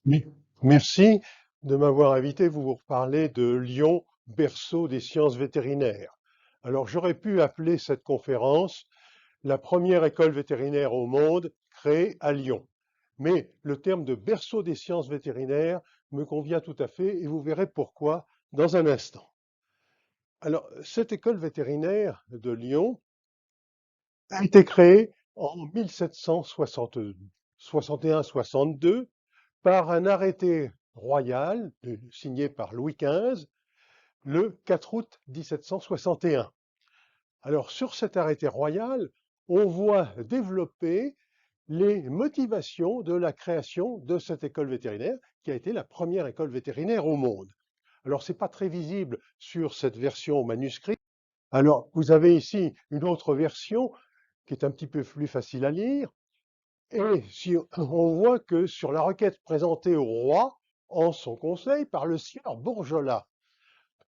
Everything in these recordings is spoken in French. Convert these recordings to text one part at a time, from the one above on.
Oui, merci de m'avoir invité pour vous parler de Lyon, berceau des sciences vétérinaires. Alors, j'aurais pu appeler cette conférence la première école vétérinaire au monde créée à Lyon. Mais le terme de berceau des sciences vétérinaires me convient tout à fait et vous verrez pourquoi dans un instant. Alors, cette école vétérinaire de Lyon a été créée en 1761-62 par un arrêté royal signé par Louis XV le 4 août 1761. Alors sur cet arrêté royal, on voit développer les motivations de la création de cette école vétérinaire qui a été la première école vétérinaire au monde. Alors c'est pas très visible sur cette version manuscrite. Alors vous avez ici une autre version qui est un petit peu plus facile à lire. Et si on voit que sur la requête présentée au roi en son conseil par le sieur Bourgelat,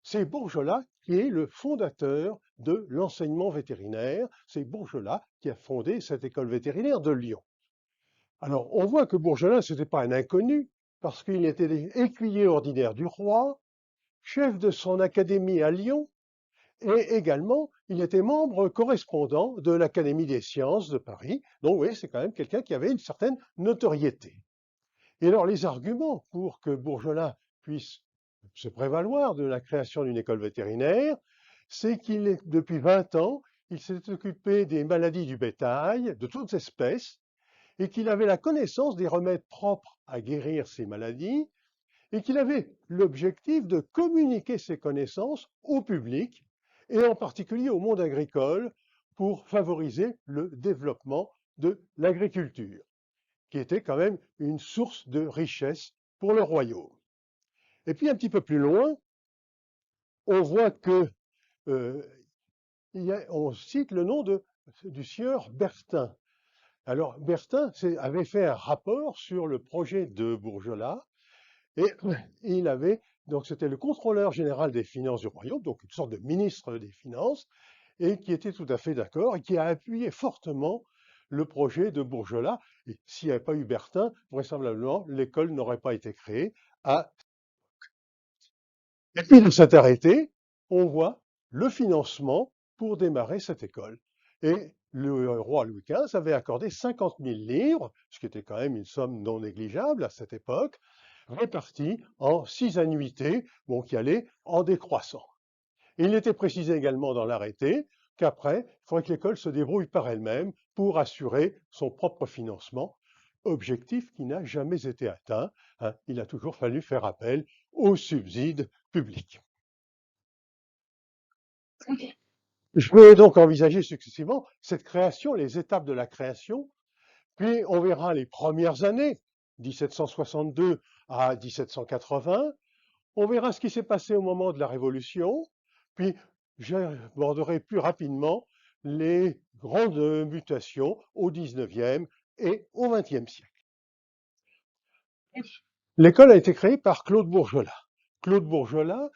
c'est Bourgelat qui est le fondateur de l'enseignement vétérinaire, c'est Bourgelat qui a fondé cette école vétérinaire de Lyon. Alors on voit que Bourgelat, ce n'était pas un inconnu, parce qu'il était écuyer ordinaire du roi, chef de son académie à Lyon, et également, il était membre correspondant de l'Académie des sciences de Paris. Donc, oui, c'est quand même quelqu'un qui avait une certaine notoriété. Et alors, les arguments pour que Bourgelat puisse se prévaloir de la création d'une école vétérinaire, c'est qu'il est, depuis 20 ans, il s'est occupé des maladies du bétail, de toutes espèces, et qu'il avait la connaissance des remèdes propres à guérir ces maladies, et qu'il avait l'objectif de communiquer ces connaissances au public, et en particulier au monde agricole, pour favoriser le développement de l'agriculture, qui était quand même une source de richesse pour le royaume. Et puis un petit peu plus loin, on voit que euh, on cite le nom du sieur Bertin. Alors Bertin avait fait un rapport sur le projet de Bourgelat. Et il avait, donc c'était le contrôleur général des finances du royaume, donc une sorte de ministre des Finances, et qui était tout à fait d'accord et qui a appuyé fortement le projet de Bourgelat. Et s'il n'y avait pas eu Bertin, vraisemblablement, l'école n'aurait pas été créée. Et puis dans cet arrêté, on voit le financement pour démarrer cette école. Et le roi Louis XV avait accordé 50 000 livres, ce qui était quand même une somme non négligeable à cette époque, répartis en 6 annuités, bon, qui allaient en décroissant. Et il était précisé également dans l'arrêté qu'après, il faudrait que l'école se débrouille par elle-même pour assurer son propre financement, objectif qui n'a jamais été atteint, hein. Il a toujours fallu faire appel aux subsides publics. Je vais donc envisager successivement cette création, les étapes de la création, puis on verra les premières années, 1762 à 1780. On verra ce qui s'est passé au moment de la Révolution, puis j'aborderai plus rapidement les grandes mutations au XIXe et au XXe siècle. L'école a été créée par Claude Bourgelat. Claude Bourgelat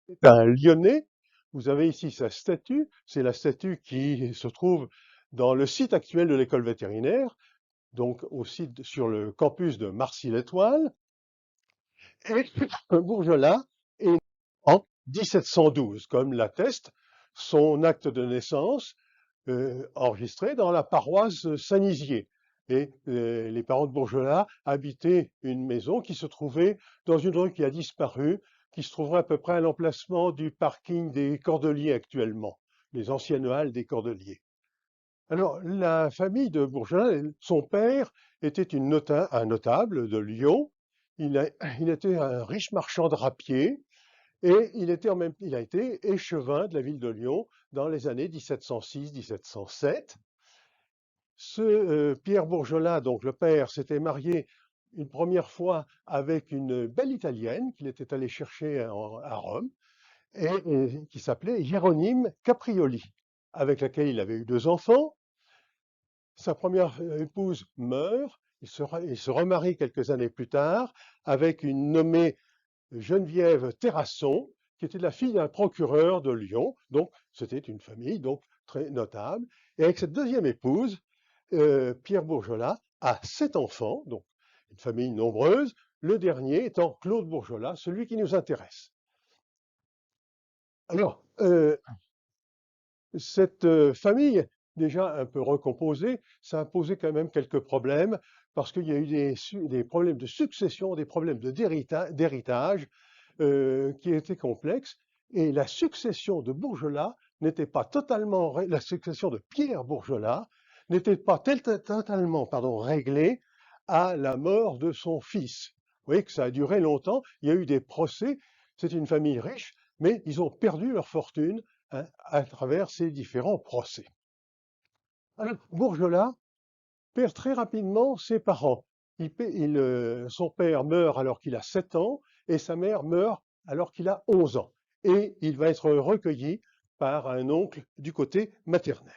est un Lyonnais. Vous avez ici sa statue. C'est la statue qui se trouve dans le site actuel de l'école vétérinaire, donc au site sur le campus de Marcy-l'Étoile. Et Bourgelat est né en 1712, comme l'atteste son acte de naissance enregistré dans la paroisse Saint-Nizier. Et les parents de Bourgelat habitaient une maison qui se trouvait dans une rue qui a disparu, qui se trouverait à peu près à l'emplacement du parking des Cordeliers actuellement, les anciennes halles des Cordeliers. Alors, la famille de Bourgelat, son père était un notable de Lyon. Il était un riche marchand de drapier et il a été échevin de la ville de Lyon dans les années 1706-1707. Pierre Bourgelat, donc le père, s'était marié une première fois avec une belle italienne qu'il était allé chercher à Rome et qui s'appelait Hieronyme Caprioli, avec laquelle il avait eu 2 enfants. Sa première épouse meurt, il se remarie quelques années plus tard avec une nommée Geneviève Terrasson, qui était la fille d'un procureur de Lyon. Donc, c'était une famille donc très notable. Et avec cette deuxième épouse, Pierre Bourgelat a 7 enfants. Donc, une famille nombreuse, le dernier étant Claude Bourgelat, celui qui nous intéresse. Alors, cette famille, déjà un peu recomposée, ça a posé quand même quelques problèmes, parce qu'il y a eu des problèmes de succession, des problèmes d'héritage qui étaient complexes, et la succession de Bourgelat n'était pas totalement, la succession de Pierre Bourgelat n'était pas totalement, réglée à la mort de son fils. Vous voyez que ça a duré longtemps, il y a eu des procès, c'est une famille riche, mais ils ont perdu leur fortune à travers ces différents procès. Alors, Bourgelat perd très rapidement ses parents. Son père meurt alors qu'il a 7 ans et sa mère meurt alors qu'il a 11 ans. Et il va être recueilli par un oncle du côté maternel.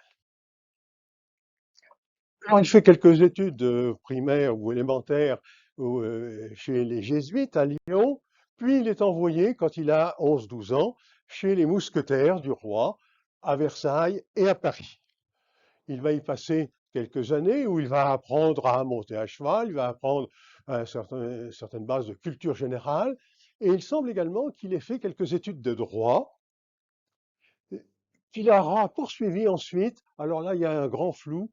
Alors, il fait quelques études primaires ou élémentaires chez les jésuites à Lyon, puis il est envoyé, quand il a 11-12 ans, chez les mousquetaires du roi, à Versailles et à Paris. Il va y passer quelques années où il va apprendre à monter à cheval, il va apprendre certaines bases de culture générale, et il semble également qu'il ait fait quelques études de droit, qu'il aura poursuivi ensuite. Alors là, il y a un grand flou,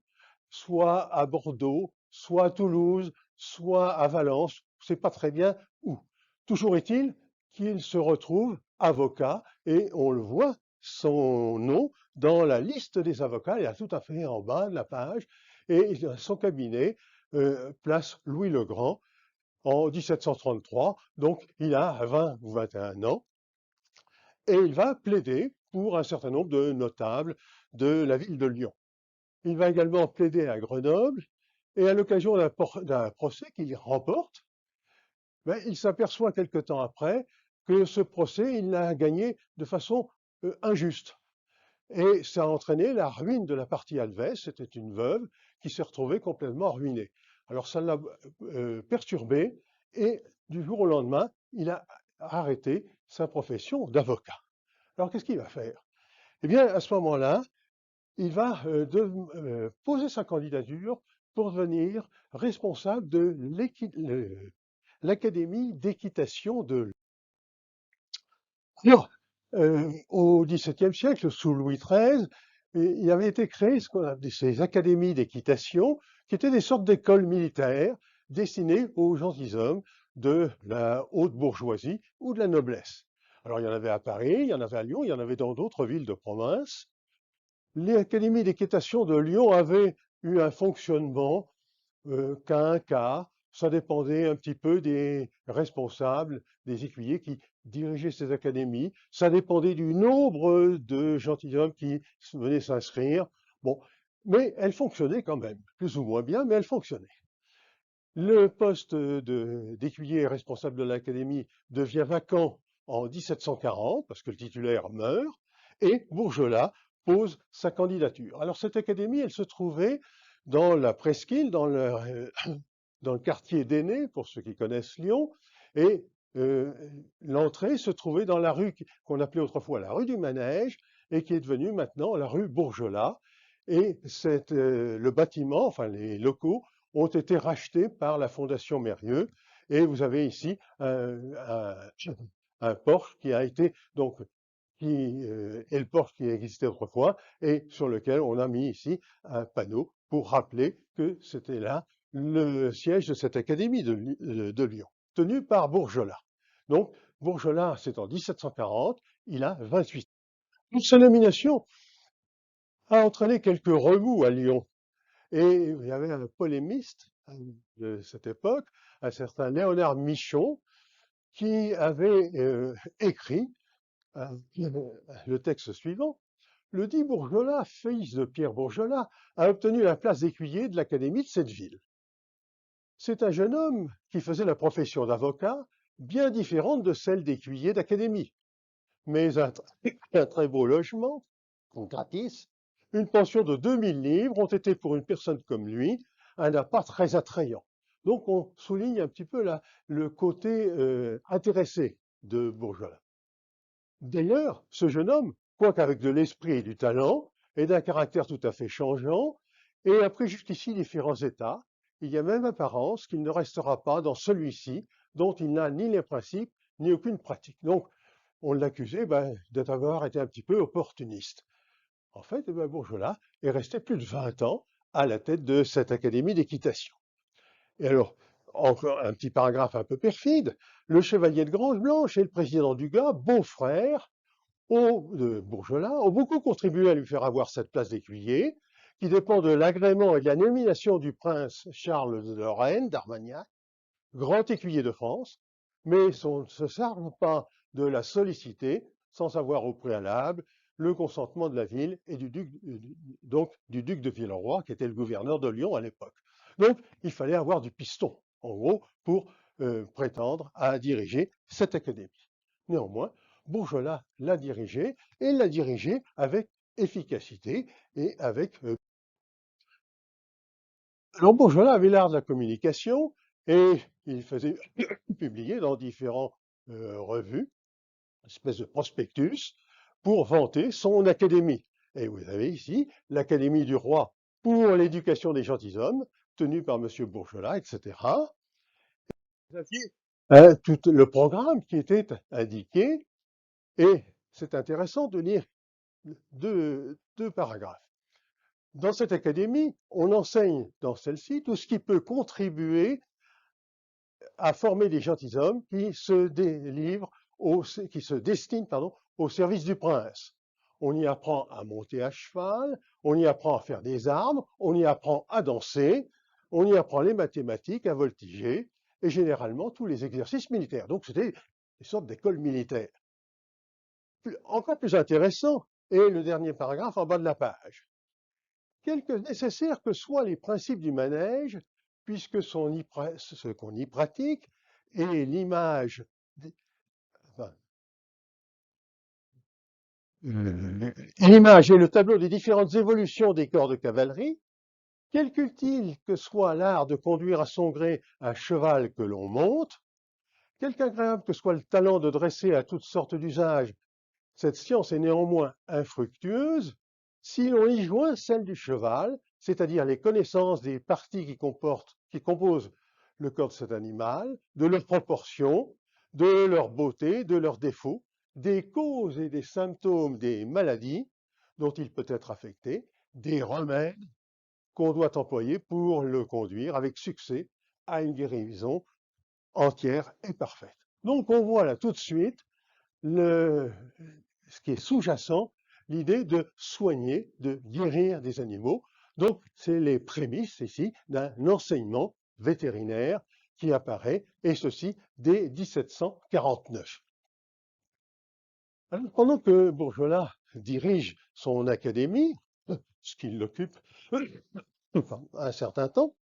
soit à Bordeaux, soit à Toulouse, soit à Valence, on ne sait pas très bien où. Toujours est-il qu'il se retrouve avocat, et on le voit, son nom dans la liste des avocats, il est tout à fait en bas de la page, et son cabinet, place Louis le Grand, en 1733, donc il a 20 ou 21 ans, et il va plaider pour un certain nombre de notables de la ville de Lyon. Il va également plaider à Grenoble, et à l'occasion d'un procès qu'il remporte, il s'aperçoit quelque temps après que ce procès, il l'a gagné de façon injuste. Et ça a entraîné la ruine de la partie adverse. C'était une veuve qui s'est retrouvée complètement ruinée. Alors ça l'a perturbé, et du jour au lendemain, il a arrêté sa profession d'avocat. Alors qu'est-ce qu'il va faire? Eh bien, à ce moment-là, il va poser sa candidature pour devenir responsable de l'Académie d'équitation de... Alors, au XVIIe siècle, sous Louis XIII, il avait été créé ce qu'on appelait ces académies d'équitation, qui étaient des sortes d'écoles militaires destinées aux gentilshommes de la haute bourgeoisie ou de la noblesse. Alors, il y en avait à Paris, il y en avait à Lyon, il y en avait dans d'autres villes de province. L'Académie d'équitation de Lyon avait eu un fonctionnement cas. Ça dépendait un petit peu des responsables, des écuyers qui dirigeaient ces académies. Ça dépendait du nombre de gentilshommes qui venaient s'inscrire. Bon, mais elle fonctionnait quand même, plus ou moins bien, mais elle fonctionnait. Le poste d'écuyer responsable de l'académie devient vacant en 1740, parce que le titulaire meurt, et Bourgelat pose sa candidature. Alors cette académie, elle se trouvait dans la presqu'île, dans le quartier d'Aîné, pour ceux qui connaissent Lyon, et l'entrée se trouvait dans la rue qu'on appelait autrefois la rue du Manège, et qui est devenue maintenant la rue Bourgelat. Et le bâtiment, enfin les locaux, ont été rachetés par la Fondation Mérieux, et vous avez ici un porche qui a été donc qui est le porche qui existait autrefois et sur lequel on a mis ici un panneau pour rappeler que c'était là le siège de cette académie de Lyon, tenue par Bourgelat. Donc Bourgelat, c'est en 1740, il a 28 ans. Sa nomination a entraîné quelques remous à Lyon. Et il y avait un polémiste de cette époque, un certain Léonard Michon, qui avait écrit le texte suivant. Le dit Bourgelat, fils de Pierre Bourgelat, a obtenu la place d'écuyer de l'académie de cette ville. C'est un jeune homme qui faisait la profession d'avocat, bien différente de celle d'écuyer d'académie, mais un très beau logement, gratis, une pension de 2000 livres ont été pour une personne comme lui un appât très attrayant. Donc on souligne un petit peu le côté intéressé de Bourgelat. D'ailleurs, ce jeune homme, quoique avec de l'esprit et du talent, est d'un caractère tout à fait changeant et a pris jusqu'ici différents états. il y a même apparence qu'il ne restera pas dans celui-ci, dont il n'a ni les principes, ni aucune pratique. Donc, on l'accusait d'avoir été un petit peu opportuniste. En fait, Bourgelat est resté plus de 20 ans à la tête de cette académie d'équitation. Et alors, encore un petit paragraphe un peu perfide, le chevalier de Grange-Blanche et le président Dugas, beaux-frères, de Bourgelat, ont beaucoup contribué à lui faire avoir cette place d'écuyer, qui dépend de l'agrément et de la nomination du prince Charles de Lorraine, d'Armagnac, grand écuyer de France, mais on ne se charge pas de la solliciter sans avoir au préalable le consentement de la ville et donc du duc de Villeroy, qui était le gouverneur de Lyon à l'époque. Donc, il fallait avoir du piston, en gros, pour prétendre à diriger cette académie. Néanmoins, Bourgelat l'a dirigée et l'a dirigée avec efficacité et avec alors Bourgelat avait l'art de la communication et il faisait publier dans différentes revues, une espèce de prospectus, pour vanter son académie. Et vous avez ici l'Académie du roi pour l'éducation des gentilshommes, tenue par M. Bourgelat, etc. Vous aviez tout le programme qui était indiqué, et c'est intéressant de lire deux paragraphes. Dans cette académie, on enseigne dans celle-ci tout ce qui peut contribuer à former des gentilshommes qui se destinent au service du prince. On y apprend à monter à cheval, on y apprend à faire des armes, on y apprend à danser, on y apprend les mathématiques, à voltiger, et généralement tous les exercices militaires. Donc c'était une sorte d'école militaire. Encore plus intéressant est le dernier paragraphe en bas de la page. Quelque nécessaires que soient les principes du manège, puisque ce qu'on y pratique est l'image, enfin, l'image et le tableau des différentes évolutions des corps de cavalerie, quelque utile que soit l'art de conduire à son gré un cheval que l'on monte, quelque agréable que soit le talent de dresser à toutes sortes d'usages, cette science est néanmoins infructueuse si l'on y joint celle du cheval, c'est-à-dire les connaissances des parties qui composent le corps de cet animal, de leurs proportions, de leur beauté, de leurs défauts, des causes et des symptômes des maladies dont il peut être affecté, des remèdes qu'on doit employer pour le conduire avec succès à une guérison entière et parfaite. Donc on voit là tout de suite ce qui est sous-jacent, l'idée de soigner, de guérir des animaux. Donc, c'est les prémices ici d'un enseignement vétérinaire qui apparaît, et ceci dès 1749. Alors, pendant que Bourgelat dirige son académie, ce qui l'occupe un certain temps,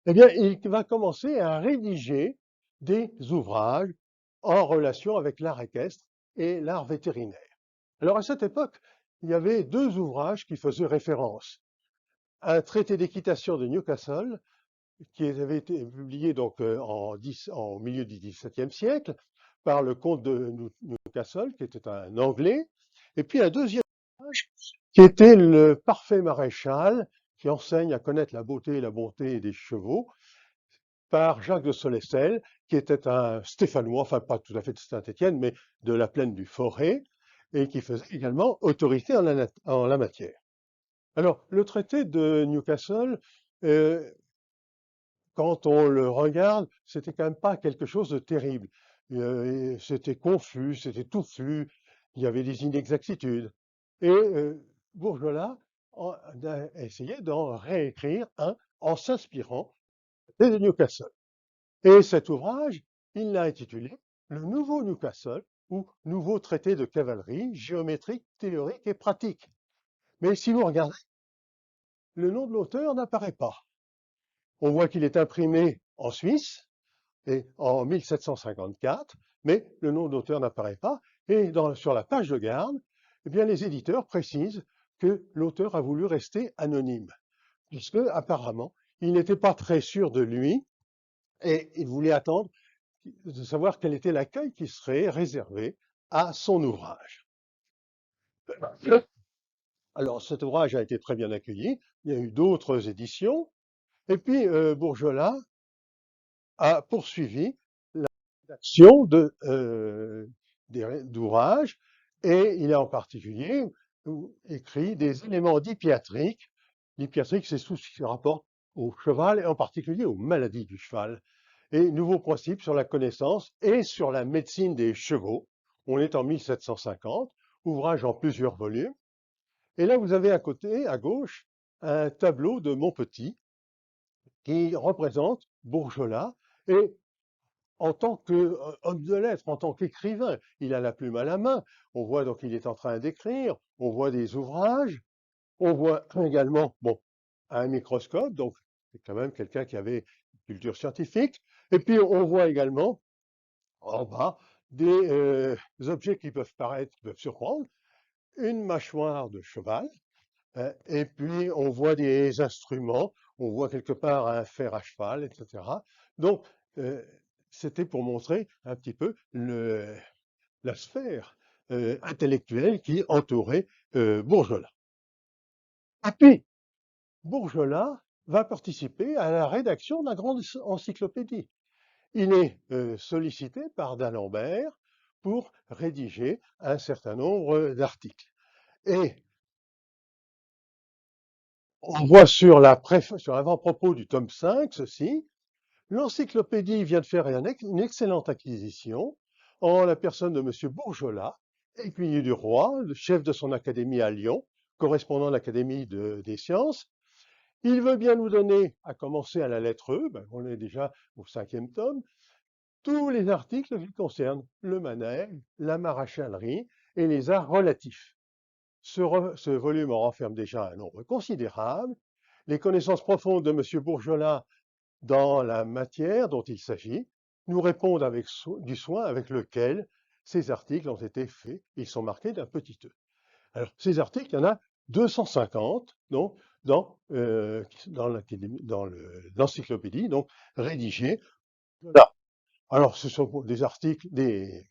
eh bien, il va commencer à rédiger des ouvrages en relation avec l'art équestre et l'art vétérinaire. Alors à cette époque, il y avait deux ouvrages qui faisaient référence. Un traité d'équitation de Newcastle, qui avait été publié donc en milieu du XVIIe siècle par le comte de Newcastle, qui était un Anglais, et puis un deuxième ouvrage qui était le Parfait Maréchal, qui enseigne à connaître la beauté et la bonté des chevaux, par Jacques de Solestel, qui était un Stéphanois, enfin pas tout à fait de Saint-Étienne, mais de la plaine du Forêt, et qui faisait également autorité en la matière. Alors, le traité de Newcastle, euh, quand on le regarde, c'était quand même pas quelque chose de terrible. C'était confus, c'était touffu, il y avait des inexactitudes. Et Bourgelat a essayé d'en réécrire un en s'inspirant de Newcastle. Et cet ouvrage, il l'a intitulé Le Nouveau Newcastle ou Nouveau traité de cavalerie, géométrique, théorique et pratique. Mais si vous regardez, le nom de l'auteur n'apparaît pas. On voit qu'il est imprimé en Suisse et en 1754, mais le nom de l'auteur n'apparaît pas. Et sur la page de garde, eh bien, les éditeurs précisent que l'auteur a voulu rester anonyme, puisque apparemment, il n'était pas très sûr de lui et il voulait attendre de savoir quel était l'accueil qui serait réservé à son ouvrage. Alors, cet ouvrage a été très bien accueilli. Il y a eu d'autres éditions. Et puis Bourgelat a poursuivi la rédaction d'ouvrages et il a en particulier écrit des éléments d'hippiatrique. L'hippiatrique, c'est tout ce qui rapporte au cheval et en particulier aux maladies du cheval. Et nouveaux principes sur la connaissance et sur la médecine des chevaux. On est en 1750, ouvrage en plusieurs volumes. Et là, vous avez à côté, à gauche, un tableau de Montpetit qui représente Bourgelat. Et en tant qu'homme de lettres, en tant qu'écrivain, il a la plume à la main. On voit donc qu'il est en train d'écrire, on voit des ouvrages, on voit également, bon, un microscope, donc c'est quand même quelqu'un qui avait une culture scientifique. Et puis on voit également en bas des objets qui peuvent paraître, qui peuvent surprendre, une mâchoire de cheval, et puis on voit des instruments, on voit quelque part un fer à cheval, etc. Donc euh, c'était pour montrer un petit peu la sphère intellectuelle qui entourait Bourgelat. Et puis Bourgelat va participer à la rédaction de la grande encyclopédie. Il est sollicité par d'Alembert pour rédiger un certain nombre d'articles. Et on voit sur l'avant-propos du tome 5 ceci: l'encyclopédie vient de faire une excellente acquisition en la personne de M. Bourgelat, écuyer du roi, chef de son académie à Lyon, correspondant de l'Académie des sciences. Il veut bien nous donner, à commencer à la lettre E, on est déjà au 5e tome, tous les articles qui concernent le manège, la maréchalerie et les arts relatifs. Ce volume en renferme déjà un nombre considérable. Les connaissances profondes de M. Bourgelat dans la matière dont il s'agit nous répondent avec du soin avec lequel ces articles ont été faits. Ils sont marqués d'un petit e. Alors, ces articles, il y en a 250 donc, dans l'encyclopédie, donc rédigée. Là. Alors, ce sont des articles, des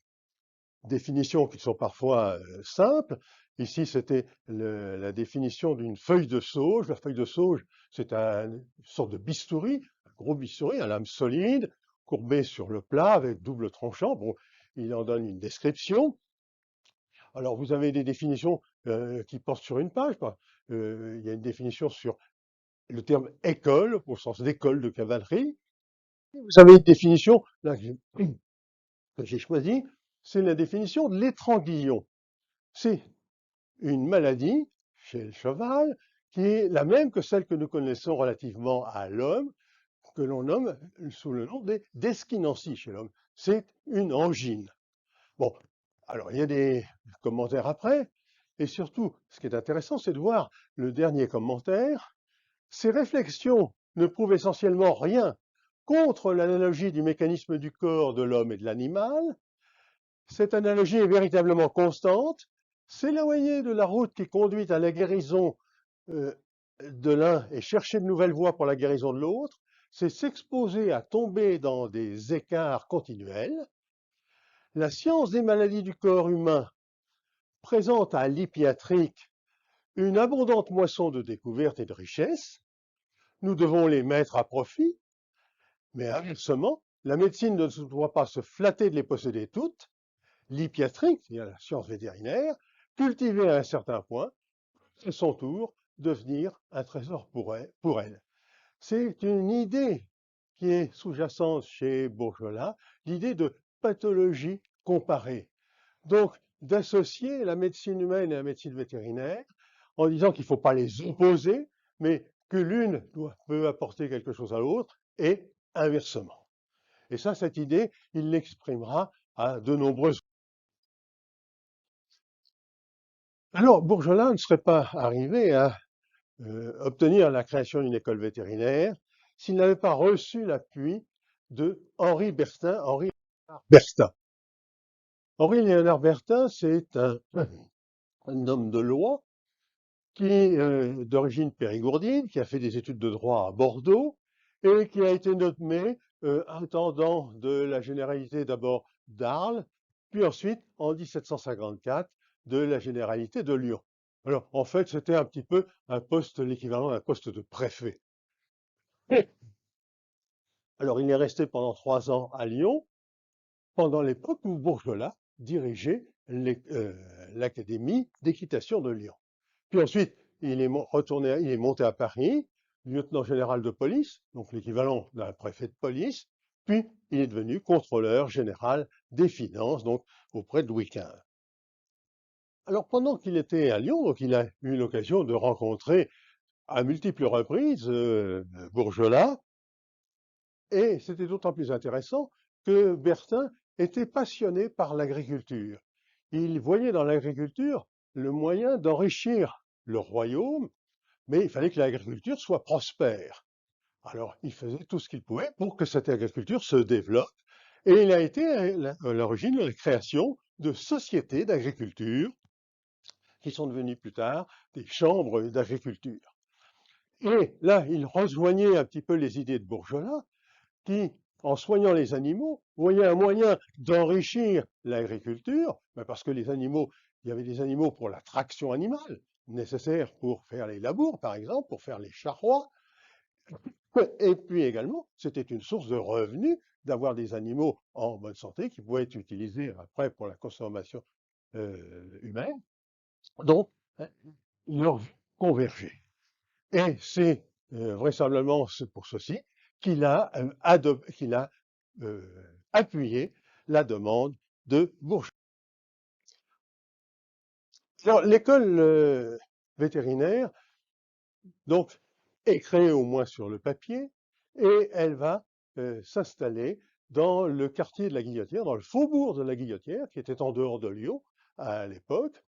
définitions qui sont parfois simples. Ici, c'était la définition d'une feuille de sauge. La feuille de sauge, c'est une sorte de bistouri, un gros bistouri, à lame solide, courbé sur le plat avec double tranchant. Bon, il en donne une description. Alors, vous avez des définitions qui portent sur une page. Il y a une définition sur le terme école, au sens d'école de cavalerie. Vous avez une définition, là, que j'ai choisie, c'est la définition de l'étranguillon. C'est une maladie chez le cheval qui est la même que celle que nous connaissons relativement à l'homme, que l'on nomme sous le nom d'esquinancie chez l'homme. C'est une angine. Bon, alors il y a des commentaires après, et surtout, ce qui est intéressant, c'est de voir le dernier commentaire. Ces réflexions ne prouvent essentiellement rien contre l'analogie du mécanisme du corps de l'homme et de l'animal. Cette analogie est véritablement constante. S'éloigner de la route qui conduit à la guérison de l'un et chercher de nouvelles voies pour la guérison de l'autre, c'est s'exposer à tomber dans des écarts continuels. La science des maladies du corps humain présente à l'hippiatrique une abondante moisson de découvertes et de richesses. Nous devons les mettre à profit, mais inversement, la médecine ne doit pas se flatter de les posséder toutes. L'hippiatrique, c'est-à-dire la science vétérinaire, cultivée à un certain point, à son tour, devenir un trésor pour elle. C'est une idée qui est sous-jacente chez Bourgelat, l'idée de pathologie comparée. Donc, d'associer la médecine humaine et la médecine vétérinaire en disant qu'il ne faut pas les opposer, mais que l'une peut apporter quelque chose à l'autre et inversement. Et ça, cette idée, il l'exprimera à de nombreuses. Alors, Bourgelat ne serait pas arrivé à obtenir la création d'une école vétérinaire s'il n'avait pas reçu l'appui de Henri Bertin, Henri Léonard Bertin. Henri Léonard Bertin, c'est un homme de loi qui est d'origine périgourdine, qui a fait des études de droit à Bordeaux et qui a été nommé intendant de la généralité d'abord d'Arles, puis ensuite, en 1754, de la généralité de Lyon. Alors, en fait, c'était un petit peu un poste, l'équivalent d'un poste de préfet. Alors, il est resté pendant 3 ans à Lyon, pendant l'époque où Bourgelat dirigeait l'Académie d'équitation de Lyon. Puis ensuite, il est monté à Paris, lieutenant général de police, donc l'équivalent d'un préfet de police, puis il est devenu contrôleur général des finances, donc auprès de Louis XV. Alors pendant qu'il était à Lyon, donc il a eu l'occasion de rencontrer à multiples reprises Bourgelat, et c'était d'autant plus intéressant que Bertin était passionné par l'agriculture. Il voyait dans l'agriculture le moyen d'enrichir le royaume, mais il fallait que l'agriculture soit prospère. Alors, il faisait tout ce qu'il pouvait pour que cette agriculture se développe, et il a été à l'origine de la création de sociétés d'agriculture qui sont devenues plus tard des chambres d'agriculture. Et là, il rejoignait un petit peu les idées de Bourgelat, qui, en soignant les animaux, voyait un moyen d'enrichir l'agriculture, parce que les animaux, il y avait des animaux pour la traction animale, nécessaires pour faire les labours, par exemple, pour faire les charrois. Et puis également, c'était une source de revenus d'avoir des animaux en bonne santé qui pouvaient être utilisés après pour la consommation humaine. Donc, leur vue convergeait. Et c'est vraisemblablement pour ceci qu'il a, appuyé la demande de Bourgelat. Alors, l'école vétérinaire, donc, est créée au moins sur le papier, et elle va s'installer dans le quartier de la Guillotière, dans le faubourg de la Guillotière, qui était en dehors de Lyon à l'époque.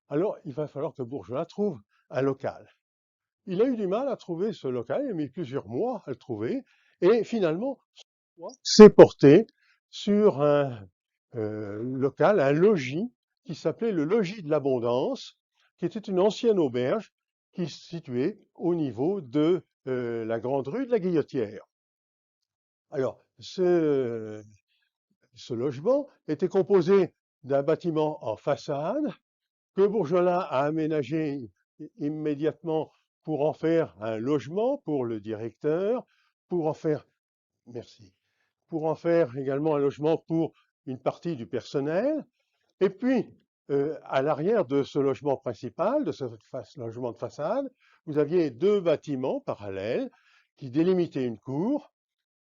Alors, il va falloir que Bourgelat trouve un local. Il a eu du mal à trouver ce local, il a mis plusieurs mois à le trouver, et finalement, s'est porté sur un local, un logis, qui s'appelait le Logis de l'Abondance, qui était une ancienne auberge qui se situait au niveau de la grande rue de la Guillotière. Alors, ce logement était composé d'un bâtiment en façade que Bourgelat a aménagé immédiatement pour en faire un logement pour le directeur, pour en faire, merci, pour en faire également un logement pour une partie du personnel. Et puis, à l'arrière de ce logement principal, de ce logement de façade, vous aviez deux bâtiments parallèles qui délimitaient une cour.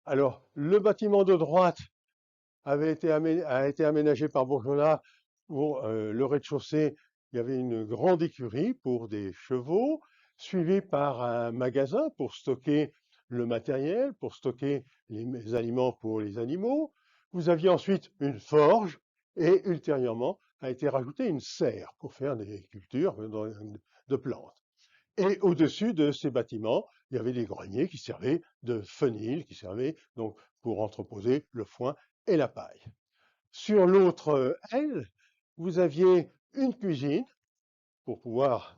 Alors, le bâtiment de droite a été aménagé par Bourgelat pour le rez-de-chaussée. Il y avait une grande écurie pour des chevaux, suivie par un magasin pour stocker le matériel, pour stocker les aliments pour les animaux. Vous aviez ensuite une forge et ultérieurement a été rajoutée une serre pour faire des cultures de plantes. Et au-dessus de ces bâtiments, il y avait des greniers qui servaient de fenil, qui servaient donc pour entreposer le foin et la paille. Sur l'autre aile, vous aviez une cuisine pour pouvoir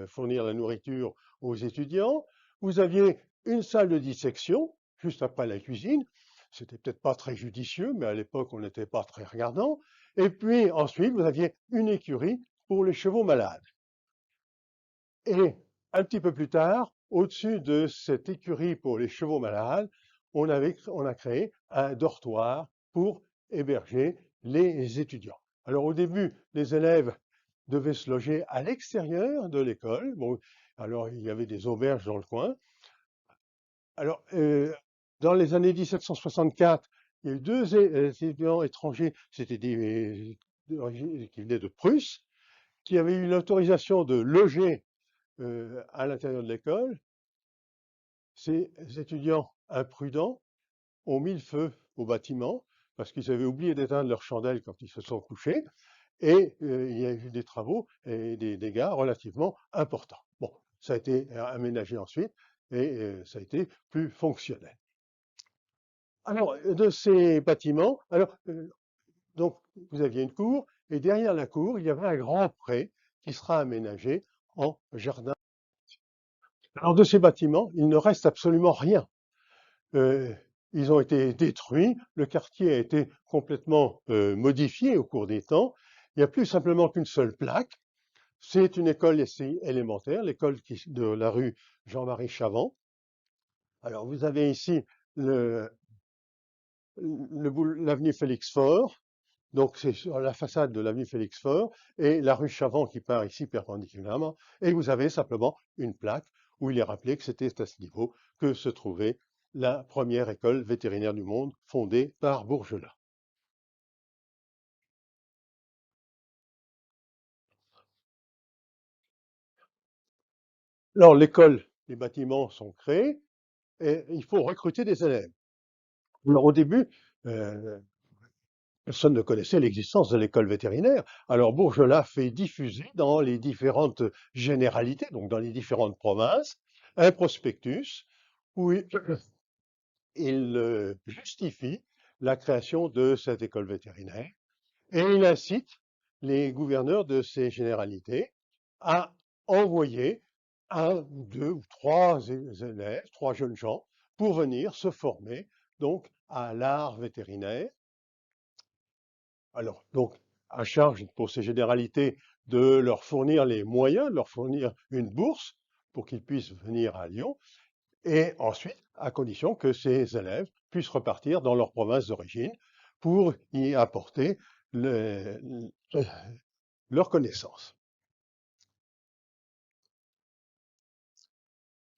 fournir la nourriture aux étudiants. Vous aviez une salle de dissection juste après la cuisine. C'était peut-être pas très judicieux, mais à l'époque, on n'était pas très regardant. Et puis ensuite, vous aviez une écurie pour les chevaux malades. Et un petit peu plus tard, au-dessus de cette écurie pour les chevaux malades, on a créé un dortoir pour héberger les étudiants. Alors au début, les élèves devaient se loger à l'extérieur de l'école. Bon, alors il y avait des auberges dans le coin. Alors, dans les années 1764, il y a eu deux étudiants étrangers, c'était qui venaient de Prusse, qui avaient eu l'autorisation de loger à l'intérieur de l'école. Ces étudiants imprudents ont mis le feu au bâtiment parce qu'ils avaient oublié d'éteindre leurs chandelles quand ils se sont couchés, et il y a eu des travaux et des dégâts relativement importants. Bon, ça a été aménagé ensuite et ça a été plus fonctionnel. Alors, de ces bâtiments, donc vous aviez une cour, et derrière la cour, il y avait un grand pré qui sera aménagé en jardin. Alors, de ces bâtiments, il ne reste absolument rien. Euh, Ils ont été détruits, le quartier a été complètement modifié au cours des temps. Il n'y a plus simplement qu'une seule plaque. C'est une école élémentaire, l'école de la rue Jean-Marie Chavant. Alors, vous avez ici le, l'avenue Félix Faure. Donc, c'est sur la façade de l'avenue Félix Faure et la rue Chavant qui part ici perpendiculairement. Et vous avez simplement une plaque où il est rappelé que c'était à ce niveau que se trouvait la première école vétérinaire du monde fondée par Bourgelat. Alors, l'école, les bâtiments sont créés et il faut recruter des élèves. Alors, au début, euh, personne ne connaissait l'existence de l'école vétérinaire. Alors Bourgelat fait diffuser dans les différentes généralités, donc dans les différentes provinces, un prospectus où il justifie la création de cette école vétérinaire et il incite les gouverneurs de ces généralités à envoyer un ou deux ou trois élèves, trois jeunes gens, pour venir se former donc à l'art vétérinaire. Alors, donc, à charge pour ces généralités de leur fournir les moyens, de leur fournir une bourse pour qu'ils puissent venir à Lyon, et ensuite, à condition que ces élèves puissent repartir dans leur province d'origine pour y apporter leurs connaissances.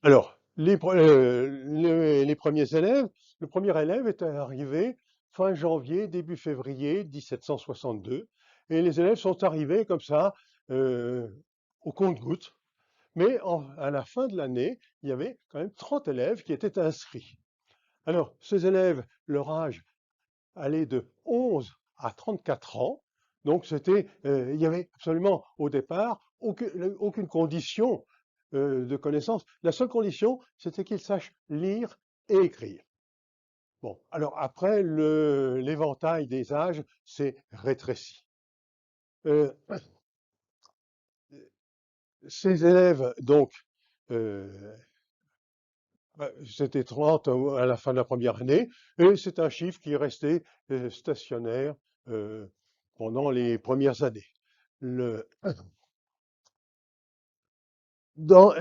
Alors, les premiers élèves, le premier élève est arrivé fin janvier, début février 1762, et les élèves sont arrivés comme ça, euh, au compte-gouttes. Mais à la fin de l'année, il y avait quand même 30 élèves qui étaient inscrits. Alors, ces élèves, leur âge allait de 11 à 34 ans. Donc, il y avait absolument au départ aucune condition de connaissance. La seule condition, c'était qu'ils sachent lire et écrire. Bon, alors après, l'éventail des âges s'est rétréci. Euh, ces élèves, donc, euh, c'était 30 à la fin de la première année, et c'est un chiffre qui est resté stationnaire euh, pendant les premières années. Le, dans,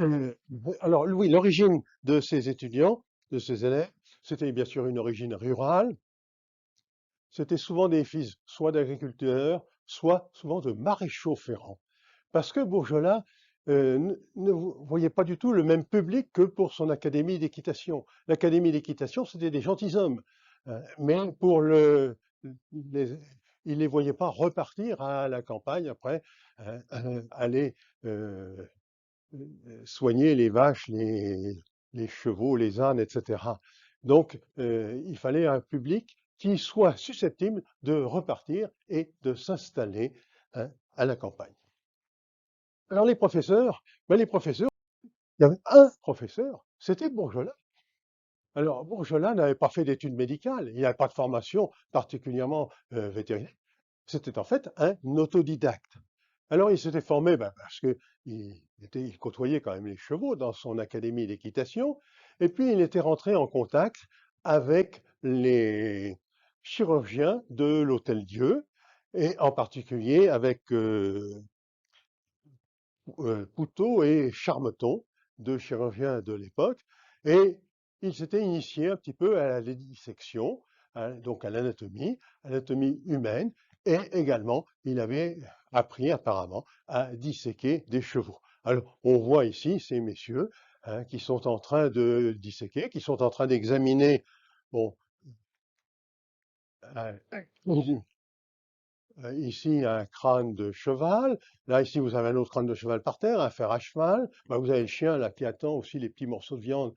alors oui, l'origine de ces étudiants, de ces élèves, c'était bien sûr une origine rurale. C'était souvent des fils soit d'agriculteurs, soit souvent de maréchaux ferrants. Parce que Bourgelat ne voyait pas du tout le même public que pour son académie d'équitation. L'académie d'équitation, c'était des gentilshommes. Mais les, il ne les voyait pas repartir à la campagne après, aller euh, soigner les vaches, les chevaux, les ânes, etc. Donc, il fallait un public qui soit susceptible de repartir et de s'installer, hein, à la campagne. Alors les professeurs, il y avait un professeur, c'était Bourgelat. Alors Bourgelat n'avait pas fait d'études médicales, il n'avait pas de formation particulièrement vétérinaire. C'était en fait un autodidacte. Alors il s'était formé parce qu'il côtoyait quand même les chevaux dans son académie d'équitation, et puis il était rentré en contact avec les chirurgiens de l'Hôtel-Dieu, et en particulier avec Poutot et Charmeton, deux chirurgiens de l'époque, et il s'était initié un petit peu à la dissection, donc à l'anatomie humaine, et également il avait appris apparemment à disséquer des chevaux. Alors on voit ici ces messieurs, hein, qui sont en train de disséquer, qui sont en train d'examiner, bon, euh, ici, un crâne de cheval. Là, ici, vous avez un autre crâne de cheval par terre, un fer à cheval. Vous avez le chien là qui attend aussi les petits morceaux de viande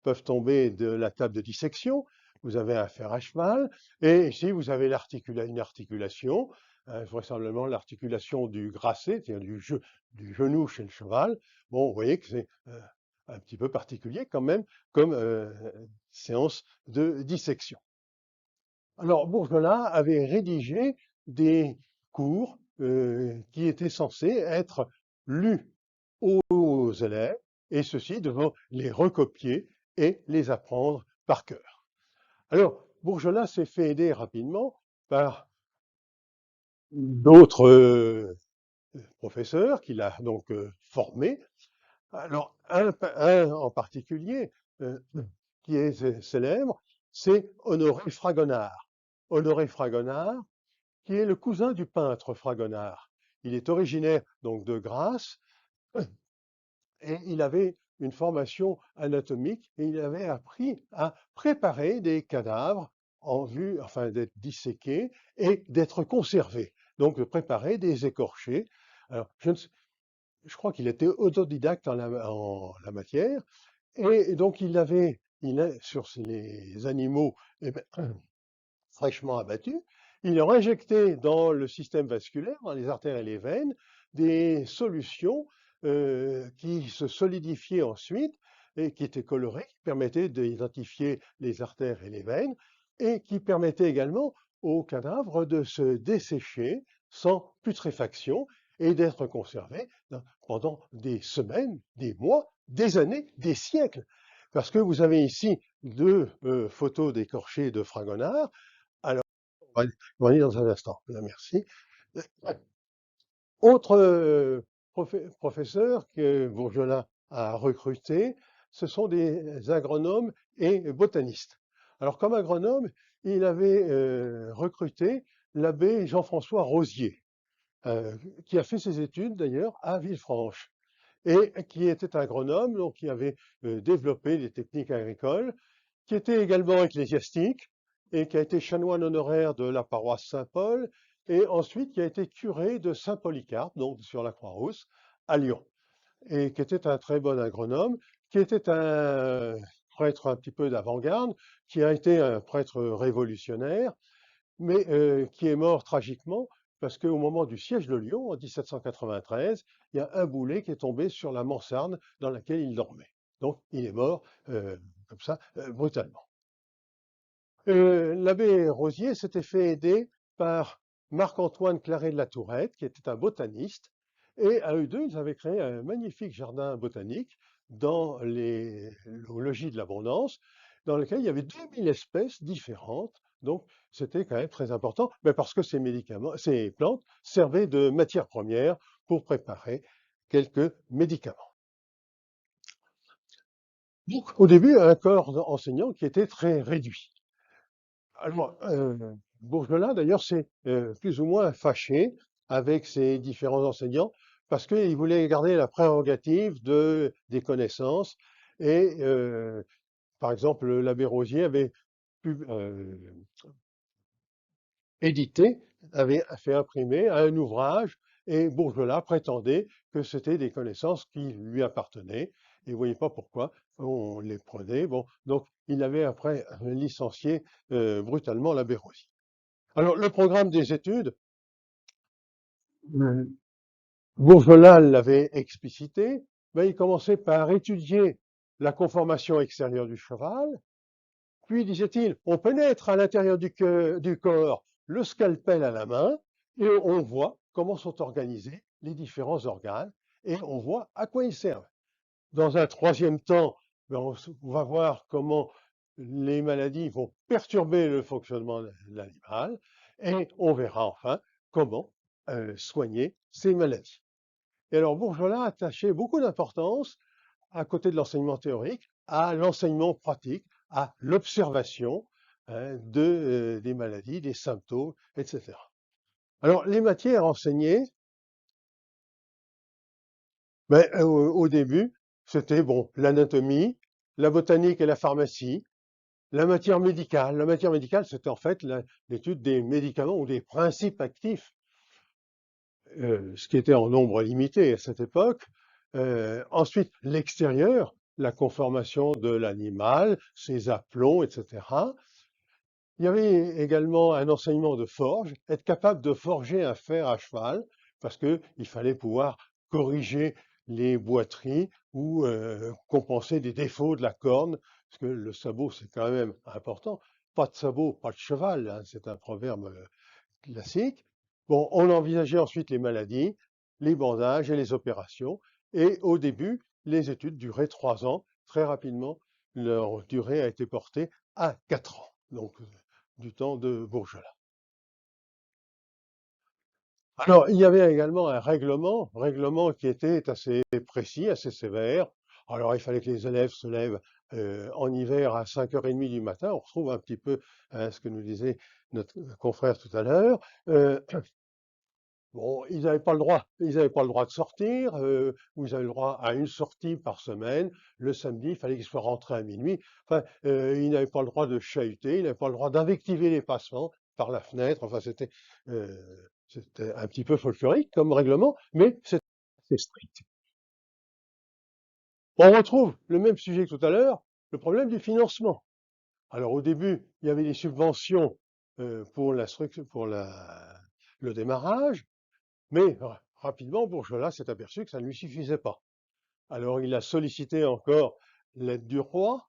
peuvent tomber de la table de dissection. Vous avez un fer à cheval. Et ici, vous avez une articulation, vraisemblablement l'articulation du grasset, c'est-à-dire du genou chez le cheval. Bon, vous voyez que c'est un petit peu particulier quand même comme séance de dissection. Alors, Bourgelat avait rédigé des cours qui étaient censés être lus aux élèves, et ceux-ci devant les recopier et les apprendre par cœur. Alors, Bourgelat s'est fait aider rapidement par d'autres professeurs qu'il a donc formés. Alors, un en particulier, euh, qui est célèbre, c'est Honoré Fragonard. Honoré Fragonard, qui est le cousin du peintre Fragonard. Il est originaire donc de Grasse et il avait une formation anatomique et il avait appris à préparer des cadavres en vue, enfin d'être disséqués et d'être conservés. Donc de préparer des écorchés. Alors, je crois qu'il était autodidacte en la matière et donc sur les animaux eh ben, fraîchement abattus, il leur injectait dans le système vasculaire, dans les artères et les veines, des solutions qui se solidifiaient ensuite et qui étaient colorées, qui permettaient d'identifier les artères et les veines et qui permettaient également aux cadavres de se dessécher sans putréfaction et d'être conservés pendant des semaines, des mois, des années, des siècles. Parce que vous avez ici deux photos d'écorchés de Fragonard. Alors, on va y dans un instant. Merci. Autre professeur que Bourgelat a recruté, ce sont des agronomes et botanistes. Alors, comme agronome, il avait recruté l'abbé Jean-François Rosier, qui a fait ses études d'ailleurs à Villefranche, et qui était agronome, donc qui avait développé des techniques agricoles, qui était également ecclésiastique et qui a été chanoine honoraire de la paroisse Saint-Paul et ensuite qui a été curé de Saint-Polycarpe, donc sur la Croix-Rousse, à Lyon, et qui était un très bon agronome, qui était un prêtre un petit peu d'avant-garde, qui a été un prêtre révolutionnaire, mais qui est mort tragiquement parce qu'au moment du siège de Lyon, en 1793, il y a un boulet qui est tombé sur la mansarde dans laquelle il dormait. Donc il est mort comme ça, brutalement. L'abbé Rosier s'était fait aider par Marc-Antoine Claret de la Tourette, qui était un botaniste, et à eux deux, ils avaient créé un magnifique jardin botanique au logis de l'Abondance, dans lequel il y avait 2000 espèces différentes. Donc, c'était quand même très important, mais parce que ces plantes servaient de matière première pour préparer quelques médicaments. Donc, au début, un corps enseignant qui était très réduit. Alors, Bourgelat, d'ailleurs, s'est plus ou moins fâché avec ses différents enseignants parce qu'il voulait garder la prérogative des connaissances. Et, par exemple, l'abbé Rosier avait édité, avait fait imprimer un ouvrage et Bourgelat prétendait que c'était des connaissances qui lui appartenaient et ne voyait pas pourquoi on les prenait. Bon, donc il avait après licencié brutalement l'abbé Rosier. Alors, le programme des études, Bourgelat l'avait explicité, ben, il commençait par étudier la conformation extérieure du cheval, puis, disait-il, on pénètre à l'intérieur du corps le scalpel à la main et on voit comment sont organisés les différents organes et on voit à quoi ils servent. Dans un troisième temps, ben, on va voir comment les maladies vont perturber le fonctionnement de l'animal et on verra enfin comment soigner ces maladies. Et alors Bourgelat attachait beaucoup d'importance, à côté de l'enseignement théorique, à l'enseignement pratique, à l'observation des maladies, des symptômes, etc. Alors les matières enseignées, ben, au début, c'était bon, l'anatomie, la botanique et la pharmacie, la matière médicale. La matière médicale, c'était en fait l'étude des médicaments ou des principes actifs, ce qui était en nombre limité à cette époque. Ensuite, l'extérieur, la conformation de l'animal, ses aplombs, etc. Il y avait également un enseignement de forge, être capable de forger un fer à cheval, parce qu'il fallait pouvoir corriger les boiteries ou compenser des défauts de la corne, parce que le sabot, c'est quand même important. Pas de sabot, pas de cheval, hein, c'est un proverbe classique. Bon, on envisageait ensuite les maladies, les bandages et les opérations. Et au début, les études duraient 3 ans. Très rapidement, leur durée a été portée à 4 ans, donc du temps de Bourgelat. Alors, il y avait également un règlement qui était assez précis, assez sévère. Alors, il fallait que les élèves se lèvent en hiver à 5h30 du matin. On retrouve un petit peu hein, ce que nous disait notre confrère tout à l'heure. Bon, ils n'avaient pas le droit. Ils n'avaient pas le droit de sortir. Vous avez le droit à une sortie par semaine. Le samedi, il fallait qu'ils soient rentrés à minuit. Enfin, ils n'avaient pas le droit de chahuter. Ils n'avaient pas le droit d'invectiver les passants par la fenêtre. Enfin, c'était un petit peu folklorique comme règlement, mais c'était assez strict. On retrouve le même sujet que tout à l'heure, le problème du financement. Alors au début, il y avait des subventions pour le démarrage, mais rapidement, Bourgelat s'est aperçu que ça ne lui suffisait pas. Alors il a sollicité encore l'aide du roi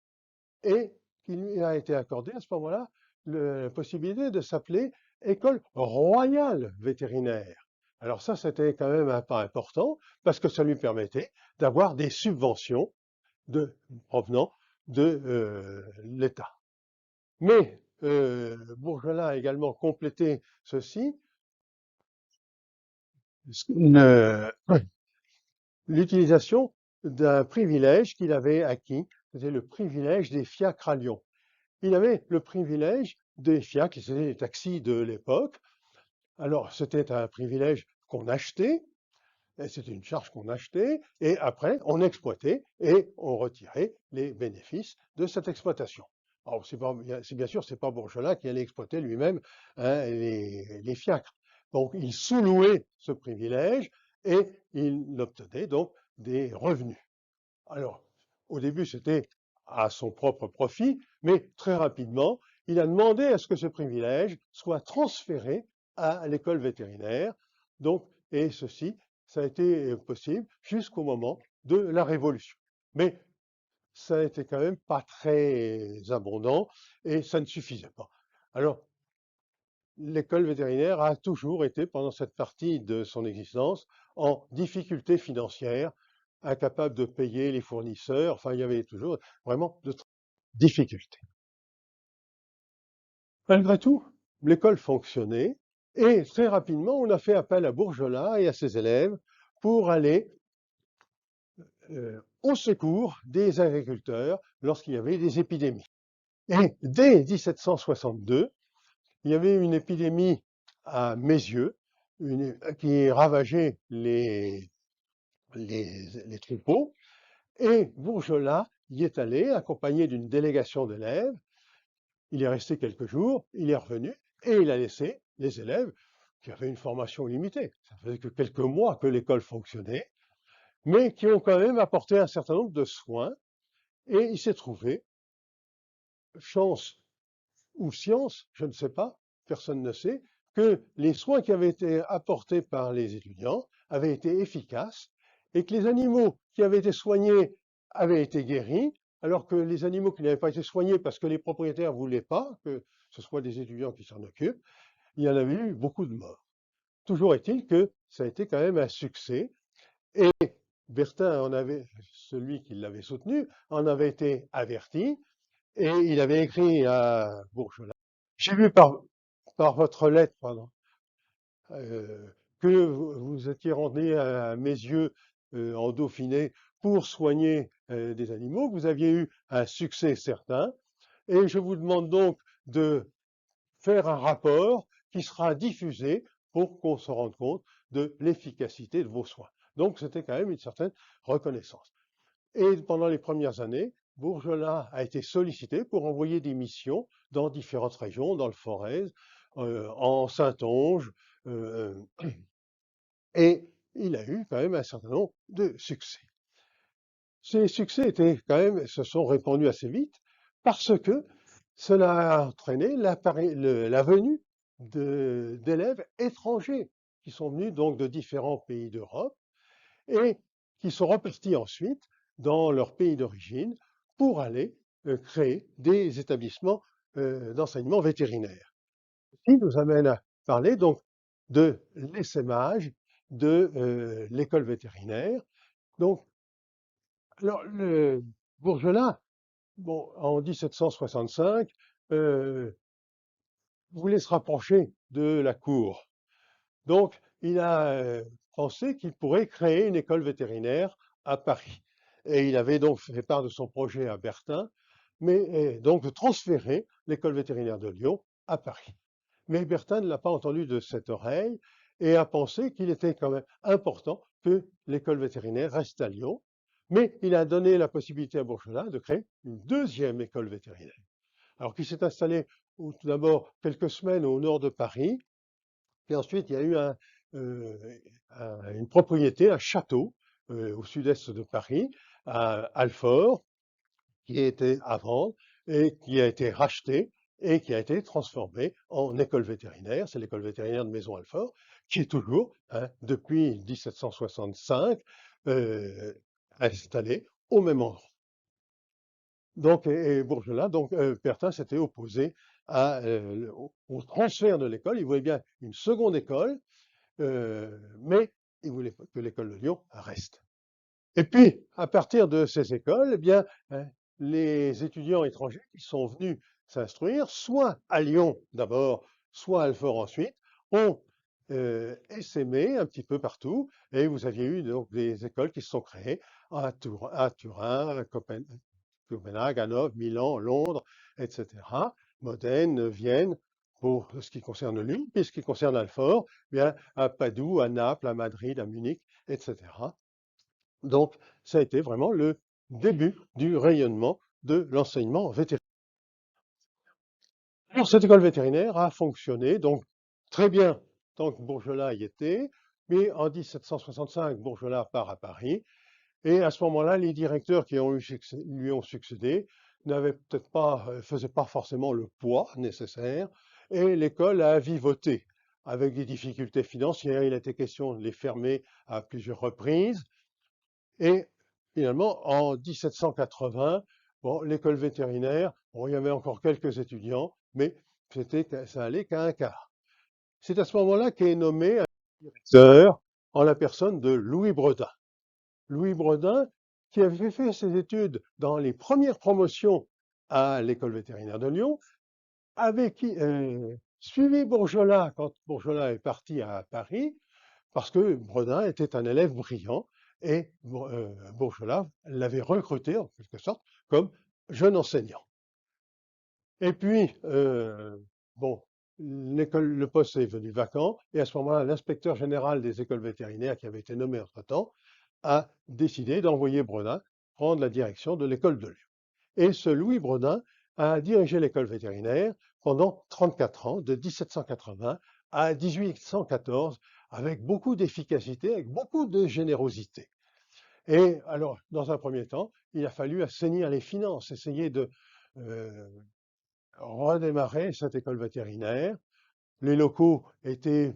et il lui a été accordé à ce moment-là la possibilité de s'appeler École royale vétérinaire. Alors ça, c'était quand même un pas important parce que ça lui permettait d'avoir des subventions provenant de l'État. Mais Bourgelat a également complété ceci, l'utilisation d'un privilège qu'il avait acquis, c'était le privilège des fiacres à Lyon. Il avait le privilège des fiacres, c'était les taxis de l'époque. Alors c'était un privilège qu'on achetait, c'était une charge qu'on achetait, et après on exploitait et on retirait les bénéfices de cette exploitation. Alors c'est bien sûr, c'est pas Bourgelat qui allait exploiter lui-même hein, les fiacres. Donc il sous-louait ce privilège et il obtenait donc des revenus. Alors, au début, c'était à son propre profit, mais très rapidement, il a demandé à ce que ce privilège soit transféré à l'école vétérinaire. Donc, et ceci, ça a été possible jusqu'au moment de la Révolution. Mais ça n'était quand même pas très abondant et ça ne suffisait pas. Alors, l'école vétérinaire a toujours été, pendant cette partie de son existence, en difficulté financière, incapable de payer les fournisseurs. Enfin, il y avait toujours vraiment de difficultés. Malgré tout, l'école fonctionnait et très rapidement, on a fait appel à Bourgelat et à ses élèves pour aller au secours des agriculteurs lorsqu'il y avait des épidémies. Et dès 1762, il y avait une épidémie à Mézieux qui ravageait les troupeaux et Bourgelat y est allé accompagné d'une délégation d'élèves. Il est resté quelques jours, il est revenu et il a laissé les élèves qui avaient une formation limitée. Ça faisait que quelques mois que l'école fonctionnait, mais qui ont quand même apporté un certain nombre de soins et il s'est trouvé, chance ou science, je ne sais pas, personne ne sait, que les soins qui avaient été apportés par les étudiants avaient été efficaces et que les animaux qui avaient été soignés avaient été guéris, alors que les animaux qui n'avaient pas été soignés parce que les propriétaires ne voulaient pas que ce soit des étudiants qui s'en occupent, il y en avait eu beaucoup de morts. Toujours est-il que ça a été quand même un succès et Bertin celui qui l'avait soutenu, en avait été averti et il avait écrit à Bourgelat. J'ai vu par votre lettre, pardon, que vous étiez rendu à mes yeux en Dauphiné pour soigner des animaux, que vous aviez eu un succès certain, et je vous demande donc de faire un rapport qui sera diffusé pour qu'on se rende compte de l'efficacité de vos soins. Donc c'était quand même une certaine reconnaissance. Et pendant les premières années, Bourgelat a été sollicité pour envoyer des missions dans différentes régions, dans le Forez, en Saintonge, euh, et il a eu quand même un certain nombre de succès. Ces succès se sont répandus assez vite parce que cela a entraîné la venue d'élèves étrangers qui sont venus donc de différents pays d'Europe et qui sont repartis ensuite dans leur pays d'origine pour aller créer des établissements d'enseignement vétérinaire. Ce qui nous amène à parler donc de l'essaimage de l'école vétérinaire. Donc, alors, le Bourgelat, bon, en 1765, voulait se rapprocher de la cour. Donc, il a pensé qu'il pourrait créer une école vétérinaire à Paris. et il avait donc fait part de son projet à Bertin, mais donc de transférer l'école vétérinaire de Lyon à Paris. Mais Bertin ne l'a pas entendu de cette oreille et a pensé qu'il était quand même important que l'école vétérinaire reste à Lyon, mais il a donné la possibilité à Bourgelat de créer une deuxième école vétérinaire. Alors qui s'est installée tout d'abord quelques semaines au nord de Paris, puis ensuite il y a eu euh, une propriété, un château au sud-est de Paris, à Alfort, qui était à vendre et qui a été racheté et qui a été transformé en école vétérinaire. C'est l'école vétérinaire de Maison-Alfort, qui est toujours, hein, depuis 1765, euh, installée au même endroit. Donc, et Bourgelat, donc Pertin s'était opposé au transfert de l'école. Il voulait bien une seconde école, mais il voulait que l'école de Lyon reste. Et puis, à partir de ces écoles, eh bien, hein, les étudiants étrangers qui sont venus s'instruire, soit à Lyon d'abord, soit à Alfort ensuite, ont essaimé un petit peu partout, et vous aviez eu donc des écoles qui se sont créées à Turin, à Copenhague, Hanovre, Milan, Londres, etc., Modène, Vienne, pour ce qui concerne Lyon, puis ce qui concerne Alfort, eh bien, à Padoue, à Naples, à Madrid, à Munich, etc. Donc, ça a été vraiment le début du rayonnement de l'enseignement vétérinaire. Alors, cette école vétérinaire a fonctionné donc très bien tant que Bourgelat y était, mais en 1765, Bourgelat part à Paris, et à ce moment-là, les directeurs qui lui ont succédé n'avaient peut-être pas, faisaient pas forcément le poids nécessaire, et l'école a vivoté avec des difficultés financières. Il a été question de les fermer à plusieurs reprises. Et finalement, en 1780, bon, l'école vétérinaire, bon, il y avait encore quelques étudiants, mais ça allait qu'à un quart. C'est à ce moment-là qu'est nommé un directeur en la personne de Louis Bredin. Louis Bredin, qui avait fait ses études dans les premières promotions à l'école vétérinaire de Lyon, avait suivi Bourgelat quand Bourgelat est parti à Paris, parce que Bredin était un élève brillant et Bourgelat l'avait recruté en quelque sorte comme jeune enseignant. Et puis, bon, le poste est venu vacant et à ce moment-là, l'inspecteur général des écoles vétérinaires qui avait été nommé entre-temps a décidé d'envoyer Bredin prendre la direction de l'école de Lyon. Et ce Louis Bredin a dirigé l'école vétérinaire pendant 34 ans, de 1780 à 1814, avec beaucoup d'efficacité, avec beaucoup de générosité. Et alors, dans un premier temps, il a fallu assainir les finances, essayer de euh, redémarrer cette école vétérinaire. Les locaux étaient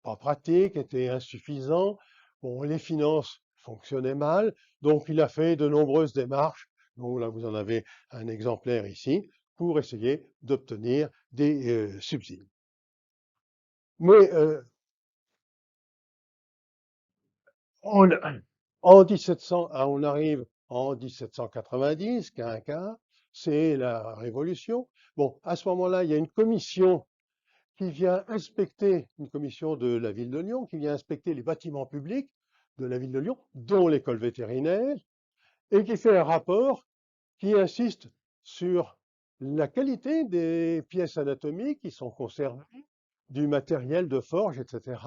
pas pratiques, étaient insuffisants. Bon, les finances fonctionnaient mal, donc il a fait de nombreuses démarches. Donc là, vous en avez un exemplaire ici pour essayer d'obtenir des subsides. Mais on, en 1700, on arrive en 1790, Quinquas, c'est la Révolution. Bon, à ce moment-là, il y a une commission qui vient inspecter, une commission de la ville de Lyon, qui vient inspecter les bâtiments publics de la ville de Lyon, dont l'école vétérinaire, et qui fait un rapport qui insiste sur la qualité des pièces anatomiques qui sont conservées, du matériel de forge, etc.,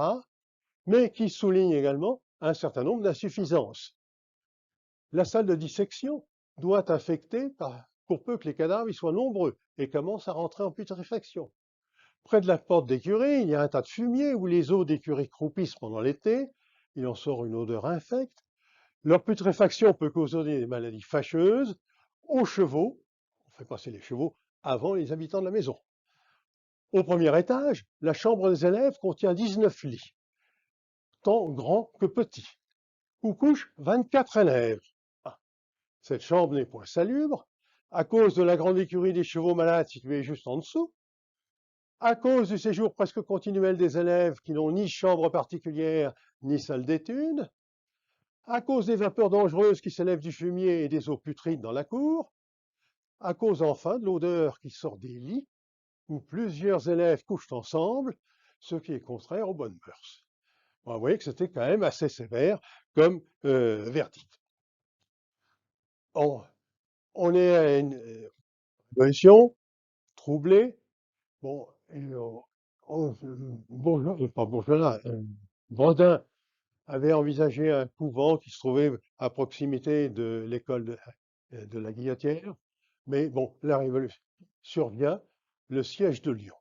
mais qui souligne également un certain nombre d'insuffisances. La salle de dissection doit affecter, pour peu que les cadavres y soient nombreux et commencent à rentrer en putréfaction. Près de la porte d'écurie, il y a un tas de fumier où les os d'écurie croupissent pendant l'été. Il en sort une odeur infecte. Leur putréfaction peut causer des maladies fâcheuses aux chevaux. On fait passer les chevaux avant les habitants de la maison. Au premier étage, la chambre des élèves contient 19 lits, tant grands que petits, où couchent 24 élèves. Ah, cette chambre n'est point salubre, à cause de la grande écurie des chevaux malades située juste en dessous, à cause du séjour presque continuel des élèves qui n'ont ni chambre particulière ni salle d'études, à cause des vapeurs dangereuses qui s'élèvent du fumier et des eaux putrides dans la cour, à cause enfin de l'odeur qui sort des lits où plusieurs élèves couchent ensemble, ce qui est contraire aux bonnes mœurs. Bon, vous voyez que c'était quand même assez sévère comme verdict. On, on est à une révolution troublée. Bon, et pas Bourgeois, Brodin avait envisagé un couvent qui se trouvait à proximité de l'école de la Guillotière. Mais bon, la révolution survient, le siège de Lyon.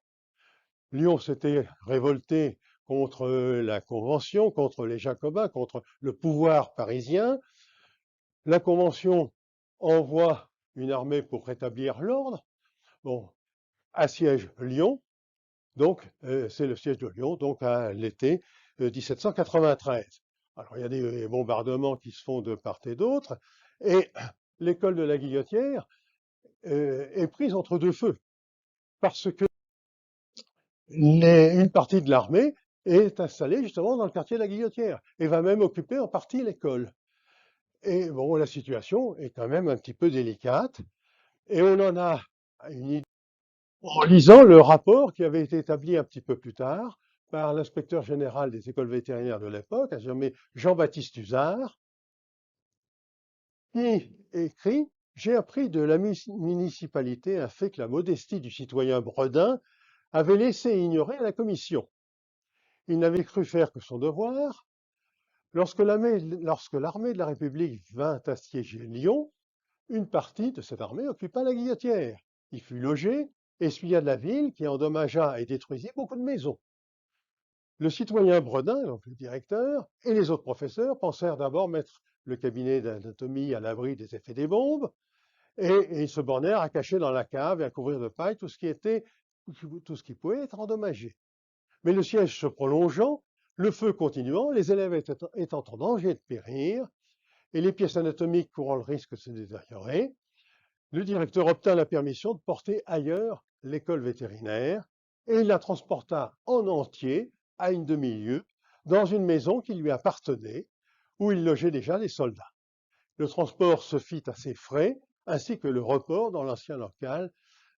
Lyon s'était révolté contre la Convention, contre les Jacobins, contre le pouvoir parisien. La Convention envoie une armée pour rétablir l'ordre. Bon, assiège Lyon, donc c'est le siège de Lyon, donc à l'été 1793. Alors il y a des bombardements qui se font de part et d'autre, et l'école de la Guillotière est prise entre deux feux, parce que une partie de l'armée est installée justement dans le quartier de la Guillotière, et va même occuper en partie l'école. Et bon, la situation est quand même un petit peu délicate, et on en a une idée en lisant le rapport qui avait été établi un petit peu plus tard par l'inspecteur général des écoles vétérinaires de l'époque, un nommé Jean-Baptiste Huzard, qui écrit: J'ai appris de la municipalité un fait que la modestie du citoyen Bredin avait laissé ignorer à la commission. Il n'avait cru faire que son devoir. Lorsque l'armée de la République vint assiéger Lyon, une partie de cette armée occupa la Guillotière. Il fut logé, essuya de la ville qui endommagea et détruisit beaucoup de maisons. Le citoyen Bredin, donc le directeur, et les autres professeurs pensèrent d'abord mettre le cabinet d'anatomie à l'abri des effets des bombes, et ils se bornèrent à cacher dans la cave et à couvrir de paille tout ce qui pouvait être endommagé. Mais le siège se prolongeant, le feu continuant, les élèves étant en danger de périr, et les pièces anatomiques courant le risque de se détériorer, le directeur obtint la permission de porter ailleurs l'école vétérinaire, et il la transporta en entier à une demi-lieue dans une maison qui lui appartenait, où il logeait déjà des soldats. Le transport se fit à ses frais, ainsi que le report dans l'ancien local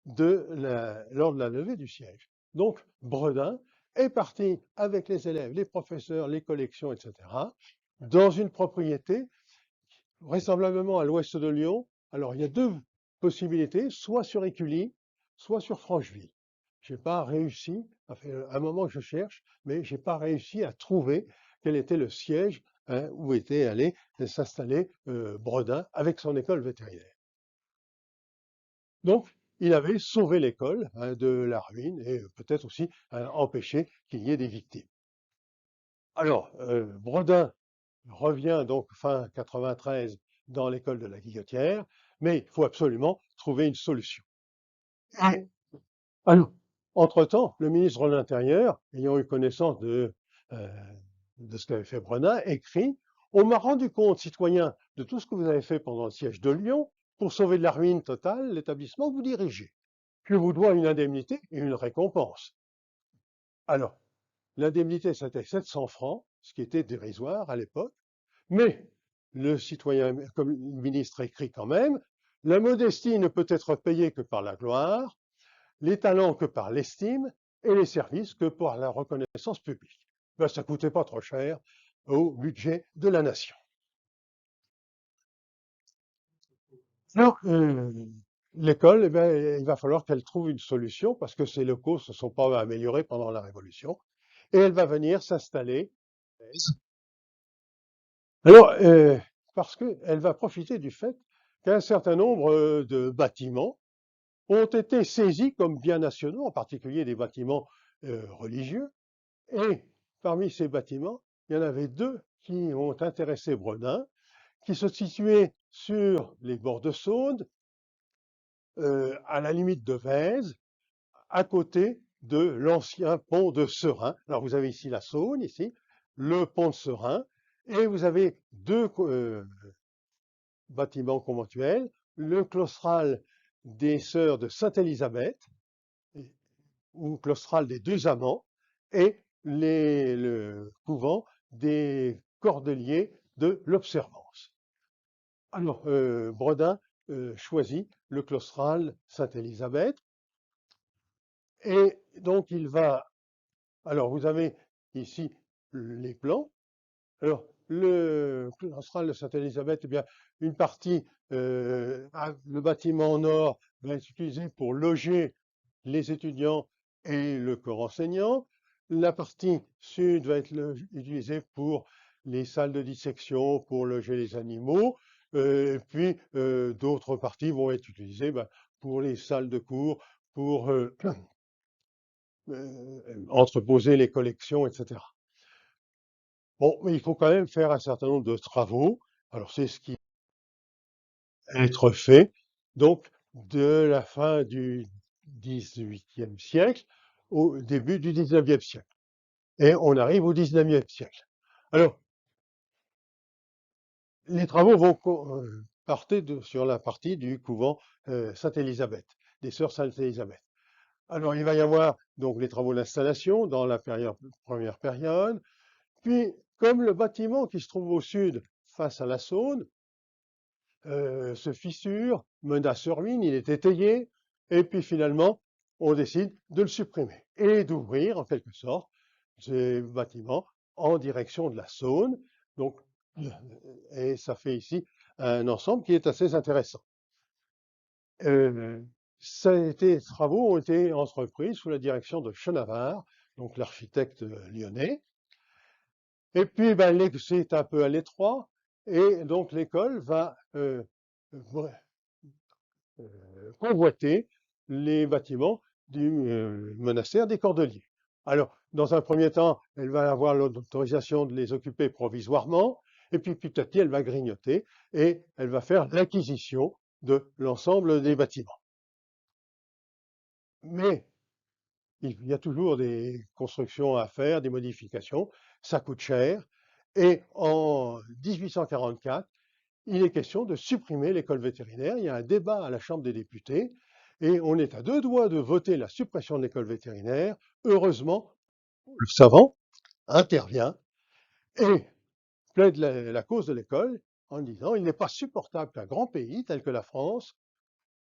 lors de la levée du siège. Donc, Bredin est parti avec les élèves, les professeurs, les collections, etc., dans une propriété vraisemblablement à l'ouest de Lyon. Alors, il y a deux possibilités, soit sur Écully, soit sur Francheville. Je n'ai pas réussi, ça fait un moment que je cherche, mais je n'ai pas réussi à trouver quel était le siège où était allé s'installer Bredin avec son école vétérinaire. Donc, il avait sauvé l'école de la ruine et peut-être aussi empêché qu'il y ait des victimes. Alors, Bredin revient donc fin 93 dans l'école de la Guillotière, mais il faut absolument trouver une solution. Et, alors, entre-temps, le ministre de l'Intérieur, ayant eu connaissance euh, de ce qu'avait fait Bredin, écrit: On m'a rendu compte, citoyen, de tout ce que vous avez fait pendant le siège de Lyon pour sauver de la ruine totale l'établissement que vous dirigez. Je vous dois une indemnité et une récompense. Alors, l'indemnité, c'était 700 francs, ce qui était dérisoire à l'époque, mais le citoyen, comme le ministre écrit quand même, la modestie ne peut être payée que par la gloire, les talents que par l'estime, et les services que par la reconnaissance publique. Ben, ça ne coûtait pas trop cher au budget de la nation. Alors, l'école, eh ben, il va falloir qu'elle trouve une solution parce que ses locaux ne se sont pas améliorés pendant la Révolution. Et elle va venir s'installer. Alors, parce qu'elle va profiter du fait qu'un certain nombre de bâtiments ont été saisis comme biens nationaux, en particulier des bâtiments religieux. Et parmi ces bâtiments, il y en avait deux qui ont intéressé Bredin, qui se situaient sur les bords de Saône, à la limite de Vèze, à côté de l'ancien pont de Serein. Alors vous avez ici la Saône, ici, le pont de Serein, et vous avez deux bâtiments conventuels, le claustral des sœurs de Sainte-Élisabeth, ou claustral des deux amants, et le couvent des Cordeliers de l'Observance. Alors, Bredin choisit le claustral Sainte-Élisabeth, et donc il va. Alors, vous avez ici les plans. Alors, le claustral de Sainte-Élisabeth, eh bien, une partie, le bâtiment nord va être utilisé pour loger les étudiants et le corps enseignant. La partie sud va être utilisée pour les salles de dissection, pour loger les animaux. Et puis, d'autres parties vont être utilisées pour les salles de cours, pour entreposer les collections, etc. Bon, mais il faut quand même faire un certain nombre de travaux. Alors, c'est ce qui va être fait, donc, de la fin du XVIIIe siècle au début du XIXe siècle. Et on arrive au XIXe siècle. Alors, les travaux vont porter sur la partie du couvent Sainte-Élisabeth, des sœurs Sainte-Élisabeth. Alors, il va y avoir donc les travaux d'installation dans la première période. Puis, comme le bâtiment qui se trouve au sud, face à la Saône, se fissure, menace ruine, il est étayé, et puis finalement, on décide de le supprimer et d'ouvrir, en quelque sorte, ces bâtiments en direction de la Saône. Donc, et ça fait ici un ensemble qui est assez intéressant. Ces travaux ont été entrepris sous la direction de Chenavard, donc l'architecte lyonnais. Et puis, c'est un peu à l'étroit, et donc l'école va convoiter les bâtiments du monastère des Cordeliers. Alors, dans un premier temps, elle va avoir l'autorisation de les occuper provisoirement, et puis petit à petit, elle va grignoter et elle va faire l'acquisition de l'ensemble des bâtiments. Mais il y a toujours des constructions à faire, des modifications, ça coûte cher, et en 1844, il est question de supprimer l'école vétérinaire. Il y a un débat à la Chambre des députés et on est à deux doigts de voter la suppression de l'école vétérinaire. Heureusement, le savant intervient et plaide la cause de l'école en disant il n'est pas supportable qu'un grand pays tel que la France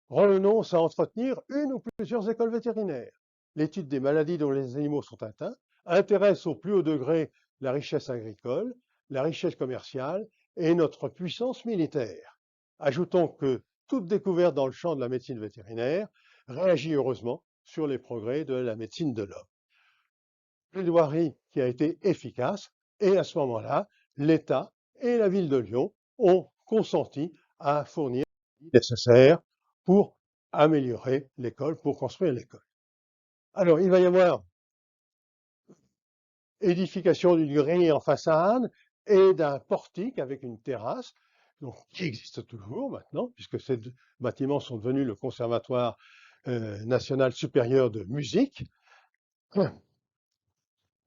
renonce à entretenir une ou plusieurs écoles vétérinaires. L'étude des maladies dont les animaux sont atteints intéresse au plus haut degré la richesse agricole, la richesse commerciale et notre puissance militaire. Ajoutons que toute découverte dans le champ de la médecine vétérinaire réagit heureusement sur les progrès de la médecine de l'homme. Plaidoirie qui a été efficace et à ce moment-là, l'État et la ville de Lyon ont consenti à fournir les nécessaires pour améliorer l'école, pour construire l'école. Alors, il va y avoir édification d'une grille en façade et d'un portique avec une terrasse, donc, qui existe toujours maintenant, puisque ces deux bâtiments sont devenus le Conservatoire national supérieur de musique.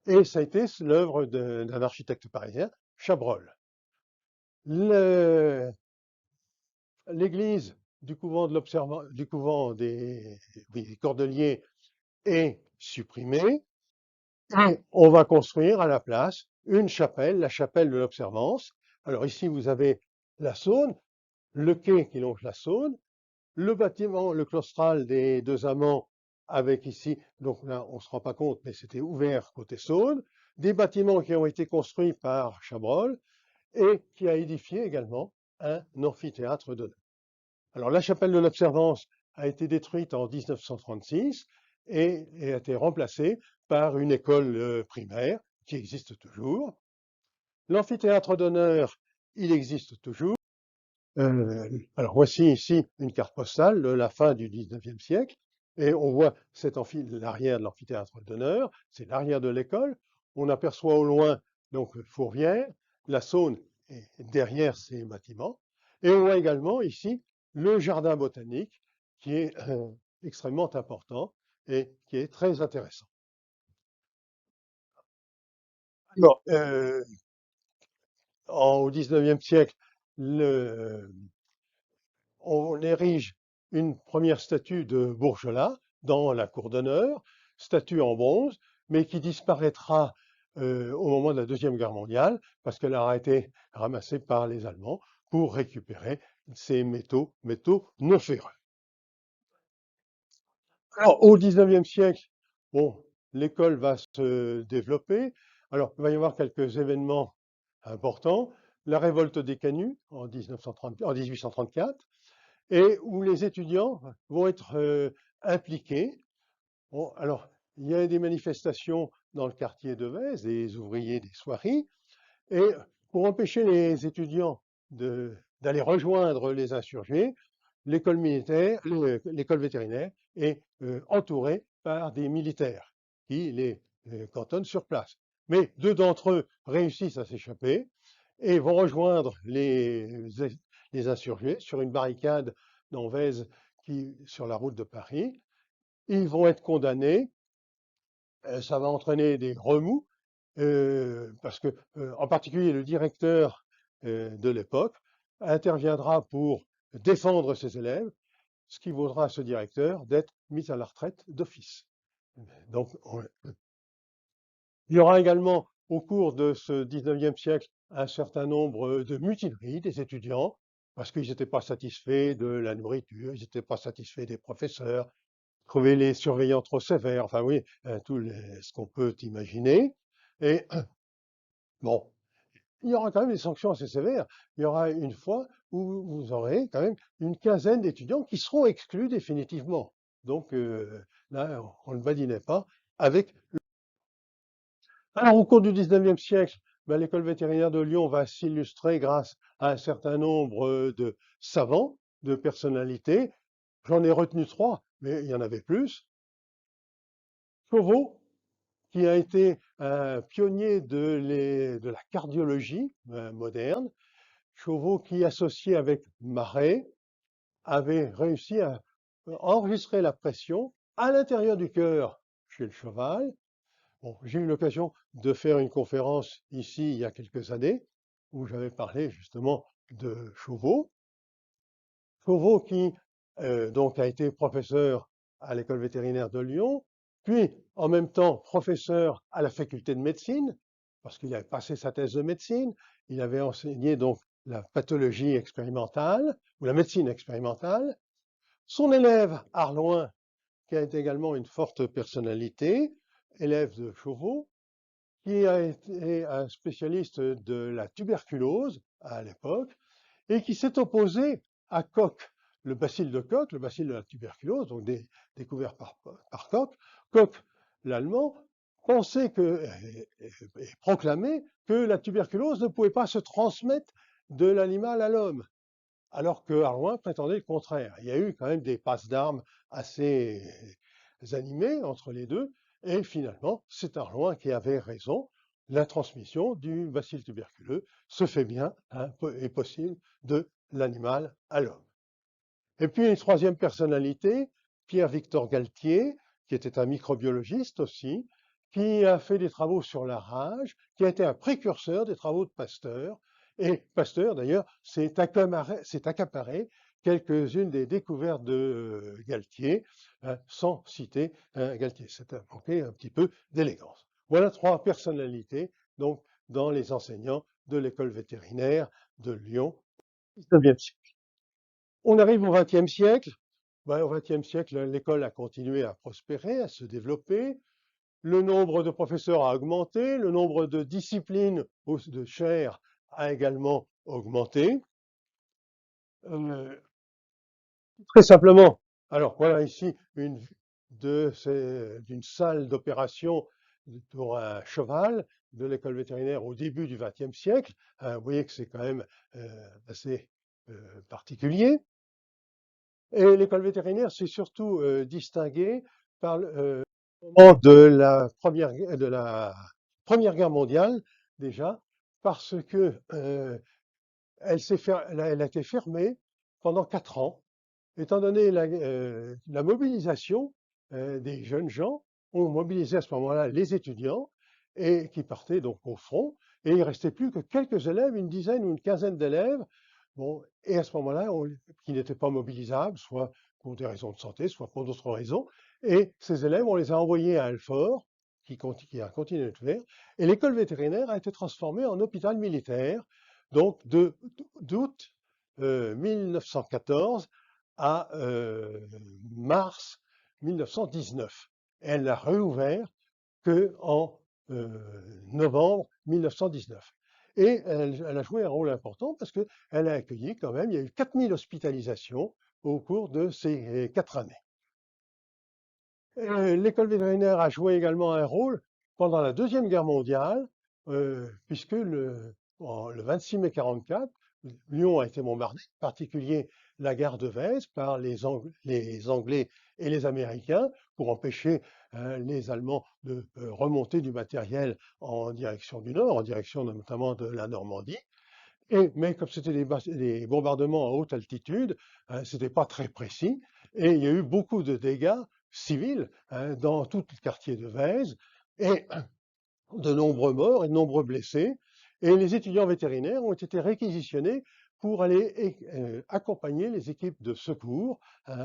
Et ça a été l'œuvre d'un architecte parisien, Chabrol. L'église du couvent des Cordeliers est supprimée et on va construire à la place une chapelle, la chapelle de l'Observance. Alors ici, vous avez la Saône, le quai qui longe la Saône, le bâtiment, le claustral des deux amants avec ici, donc là, on ne se rend pas compte, mais c'était ouvert côté Saône, des bâtiments qui ont été construits par Chabrol et qui a édifié également un amphithéâtre d'honneur. Alors, la chapelle de l'Observance a été détruite en 1936 et a été remplacée par une école primaire qui existe toujours. L'amphithéâtre d'honneur, il existe toujours. Alors, voici ici une carte postale de la fin du 19e siècle et on voit l'arrière de l'amphithéâtre d'honneur, c'est l'arrière de l'école. On aperçoit au loin donc Fourvière, la Saône est derrière ces bâtiments et on voit également ici le jardin botanique qui est extrêmement important et qui est très intéressant. Alors, au 19e siècle, on érige une première statue de Bourgelat dans la cour d'honneur, statue en bronze, mais qui disparaîtra au moment de la Deuxième Guerre mondiale parce qu'elle aura été ramassée par les Allemands pour récupérer ces métaux non ferreux. Alors, au 19e siècle, bon, l'école va se développer. Alors, il va y avoir quelques événements important, la révolte des Canuts en 1834, et où les étudiants vont être impliqués. Bon, alors, il y a des manifestations dans le quartier de Vèze, des ouvriers des soieries, et pour empêcher les étudiants d'aller rejoindre les insurgés, l'école militaire, l'école vétérinaire est entourée par des militaires qui les cantonnent sur place. Mais deux d'entre eux réussissent à s'échapper et vont rejoindre les insurgés sur une barricade dans Vèze sur la route de Paris. Ils vont être condamnés, ça va entraîner des remous, parce que, en particulier, le directeur de l'époque interviendra pour défendre ses élèves, ce qui vaudra à ce directeur d'être mis à la retraite d'office. Donc, il y aura également, au cours de ce 19e siècle, un certain nombre de mutineries des étudiants, parce qu'ils n'étaient pas satisfaits de la nourriture, ils n'étaient pas satisfaits des professeurs, trouvaient les surveillants trop sévères, enfin oui, ce qu'on peut imaginer. Et bon, il y aura quand même des sanctions assez sévères. Il y aura une fois où vous aurez quand même une quinzaine d'étudiants qui seront exclus définitivement. Donc là, on ne badinait pas avec. Alors, au cours du 19e siècle, ben, l'école vétérinaire de Lyon va s'illustrer grâce à un certain nombre de savants, de personnalités. J'en ai retenu trois, mais il y en avait plus. Chauveau, qui a été un pionnier de la cardiologie moderne. Chauveau qui, associé avec Marais, avait réussi à enregistrer la pression à l'intérieur du cœur chez le cheval. Bon, j'ai eu l'occasion de faire une conférence ici il y a quelques années où j'avais parlé justement de Chauveau. Chauveau qui donc a été professeur à l'école vétérinaire de Lyon, puis en même temps professeur à la faculté de médecine, parce qu'il avait passé sa thèse de médecine, il avait enseigné donc la pathologie expérimentale ou la médecine expérimentale. Son élève Arloin, qui a été également une forte personnalité, élève de Chauveau, qui a été un spécialiste de la tuberculose à l'époque, et qui s'est opposé à Koch, le bacille de Koch, le bacille de la tuberculose, donc découvert par Koch. Koch, l'allemand, pensait et proclamait que la tuberculose ne pouvait pas se transmettre de l'animal à l'homme, alors que Arlouin prétendait le contraire. Il y a eu quand même des passes d'armes assez animées entre les deux, et finalement, c'est Arlouin qui avait raison. La transmission du bacille tuberculeux se fait bien, hein, est possible de l'animal à l'homme. Et puis une troisième personnalité, Pierre-Victor Galtier, qui était un microbiologiste aussi, qui a fait des travaux sur la rage, qui a été un précurseur des travaux de Pasteur. Et Pasteur, d'ailleurs, s'est accaparé quelques-unes des découvertes de Galtier, sans citer Galtier. C'est manqué un petit peu d'élégance. Voilà trois personnalités, donc, dans les enseignants de l'école vétérinaire de Lyon au XIXe siècle. On arrive au XXe siècle. Au XXe siècle, l'école a continué à prospérer, à se développer. Le nombre de professeurs a augmenté, le nombre de disciplines de chaires a également augmenté. Très simplement, alors voilà ici d'une salle d'opération pour un cheval de l'école vétérinaire au début du XXe siècle. Vous voyez que c'est quand même assez particulier. Et l'école vétérinaire s'est surtout distinguée par au moment de la Première Guerre mondiale, déjà, parce que elle a été fermée pendant 4 ans, étant donné la mobilisation des jeunes gens, ont mobilisé à ce moment-là les étudiants et qui partaient donc au front, et il ne restait plus que quelques élèves, une dizaine ou une quinzaine d'élèves. Bon, et à ce moment-là, qui n'étaient pas mobilisables, soit pour des raisons de santé, soit pour d'autres raisons. Et ces élèves, on les a envoyés à Alfort, qui a continué de faire. Et l'école vétérinaire a été transformée en hôpital militaire, donc d'août 1914 à mars 1919. Elle n'a réouvert qu'en novembre 1919. et elle a joué un rôle important parce qu'elle a accueilli quand même, il y a eu 4000 hospitalisations au cours de ces 4 années. L'école vétérinaire a joué également un rôle pendant la Deuxième Guerre mondiale, puisque le 26 mai 44, Lyon a été bombardée, en particulier la gare de Vèze, par les Anglais et les Américains, pour empêcher les Allemands de remonter du matériel en direction du nord, en direction notamment de la Normandie. Mais comme c'était des bombardements à haute altitude, c'était pas très précis, et il y a eu beaucoup de dégâts civils dans tout le quartier de Vèze, et de nombreux morts et de nombreux blessés. Et les étudiants vétérinaires ont été réquisitionnés pour aller accompagner les équipes de secours,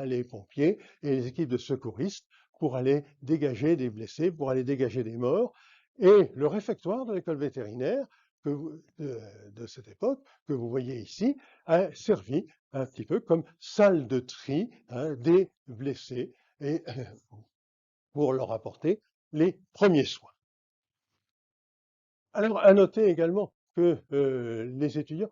les pompiers et les équipes de secouristes, pour aller dégager des blessés, pour aller dégager des morts. Et le réfectoire de l'école vétérinaire de cette époque, que vous voyez ici, a servi un petit peu comme salle de tri des blessés et pour leur apporter les premiers soins. Alors, à noter également que les étudiants,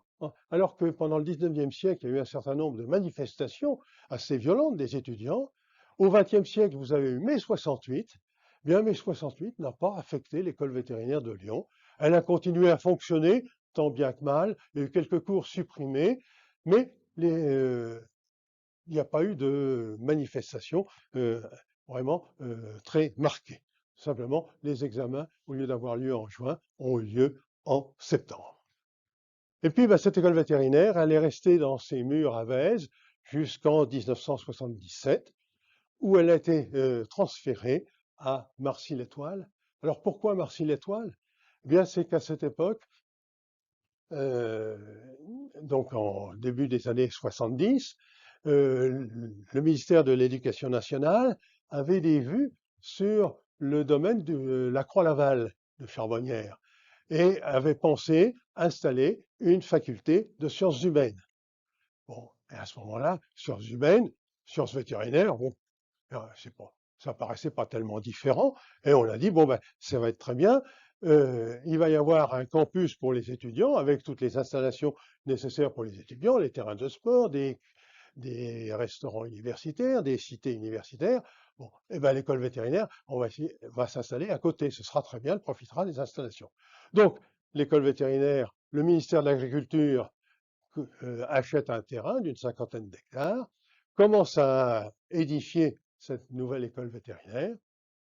alors que pendant le 19e siècle, il y a eu un certain nombre de manifestations assez violentes des étudiants, au 20e siècle, vous avez eu mai 68. Bien, mai 68 n'a pas affecté l'école vétérinaire de Lyon. Elle a continué à fonctionner, tant bien que mal. Il y a eu quelques cours supprimés, mais il n'y a pas eu de manifestation vraiment très marquée. Simplement, les examens, au lieu d'avoir lieu en juin, ont eu lieu en septembre. Et puis, cette école vétérinaire, elle est restée dans ses murs à Vèze jusqu'en 1977, où elle a été transférée à Marcy-l'Étoile. Alors, pourquoi Marcy-l'Étoile? Eh bien, c'est qu'à cette époque, donc en début des années 70, le ministère de l'Éducation nationale avait des vues sur le domaine de la Croix-Laval de Charbonnières et avait pensé installer une faculté de sciences humaines. Bon, et à ce moment-là, sciences humaines, sciences vétérinaires, bon, ça paraissait pas tellement différent, et on a dit, bon, ça va être très bien, il va y avoir un campus pour les étudiants avec toutes les installations nécessaires pour les étudiants, les terrains de sport, des restaurants universitaires, des cités universitaires. Bon, et l'école vétérinaire, va s'installer à côté. Ce sera très bien, elle profitera des installations. Donc, l'école vétérinaire, le ministère de l'Agriculture achète un terrain d'une 50aine d'hectares, commence à édifier cette nouvelle école vétérinaire,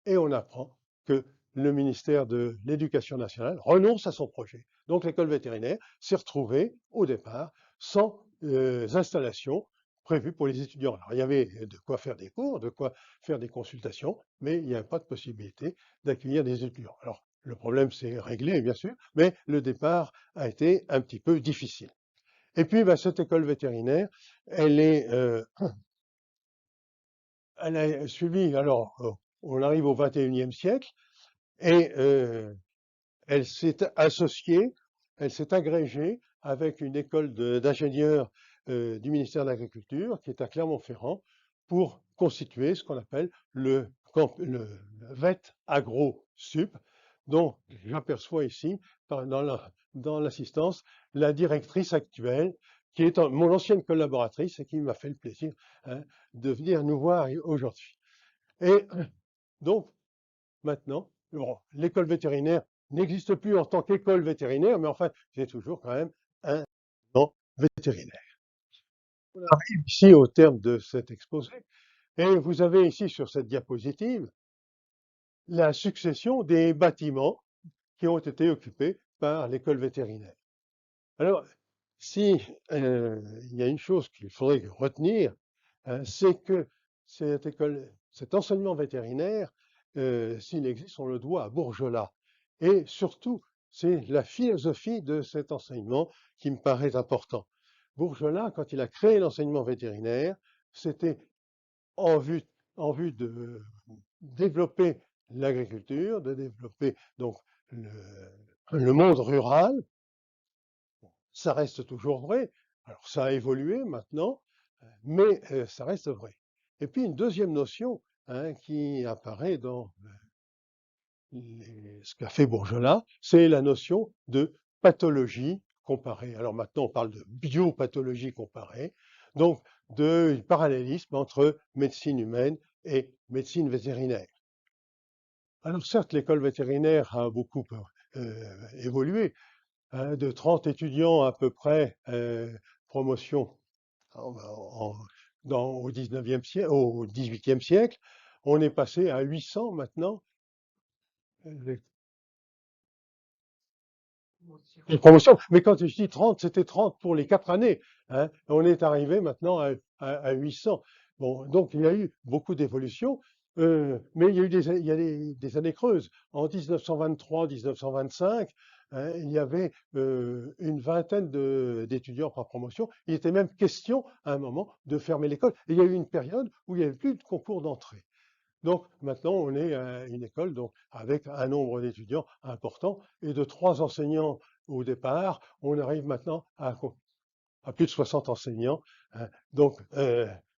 et on apprend que le ministère de l'Éducation nationale renonce à son projet. Donc l'école vétérinaire s'est retrouvée au départ sans installation prévue pour les étudiants. Alors il y avait de quoi faire des cours, de quoi faire des consultations, mais il n'y avait pas de possibilité d'accueillir des étudiants. Alors le problème s'est réglé, bien sûr, mais le départ a été un petit peu difficile. Et puis cette école vétérinaire, elle a suivi, alors on arrive au 21e siècle, et elle s'est associée, elle s'est agrégée avec une école d'ingénieurs du ministère de l'Agriculture qui est à Clermont-Ferrand pour constituer ce qu'on appelle le VET Agro Sup, dont j'aperçois ici dans l'assistance la directrice actuelle, qui est mon ancienne collaboratrice et qui m'a fait le plaisir de venir nous voir aujourd'hui. Et donc, maintenant, l'école vétérinaire n'existe plus en tant qu'école vétérinaire, mais enfin, c'est toujours quand même un enseignement vétérinaire. On arrive ici au terme de cet exposé, et vous avez ici sur cette diapositive la succession des bâtiments qui ont été occupés par l'école vétérinaire. Alors, si il y a une chose qu'il faudrait retenir, c'est que cet enseignement vétérinaire, s'il existe, on le doit à Bourgelat. Et surtout, c'est la philosophie de cet enseignement qui me paraît important. Bourgelat, quand il a créé l'enseignement vétérinaire, c'était en vue, de développer l'agriculture, de développer donc le monde rural. Ça reste toujours vrai. Alors ça a évolué maintenant, mais ça reste vrai. Et puis une deuxième notion qui apparaît dans ce qu'a fait Bourgelat, c'est la notion de pathologie comparée. Alors maintenant, on parle de biopathologie comparée, donc de parallélisme entre médecine humaine et médecine vétérinaire. Alors certes, l'école vétérinaire a beaucoup évolué, hein, de 30 étudiants à peu près, promotion en- en- au 19e siècle, au 18e siècle, on est passé à 800 maintenant. Les les promotions. Mais quand je dis 30, c'était 30 pour les 4 années, hein. On est arrivé maintenant à 800. Bon, donc il y a eu beaucoup d'évolutions, mais il y a eu des années creuses. En 1923-1925, hein, il y avait une vingtaine d'étudiants par promotion. Il était même question à un moment de fermer l'école. Et il y a eu une période où il n'y avait plus de concours d'entrée. Donc maintenant, on est à une école donc, avec un nombre d'étudiants important et de 3 enseignants au départ, on arrive maintenant à plus de 60 enseignants, hein. Donc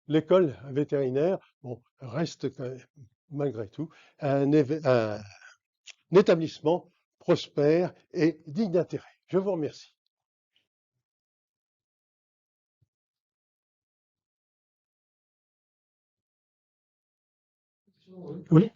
l'école vétérinaire bon, reste malgré tout un établissement prospère et digne d'intérêt. Je vous remercie. Oui.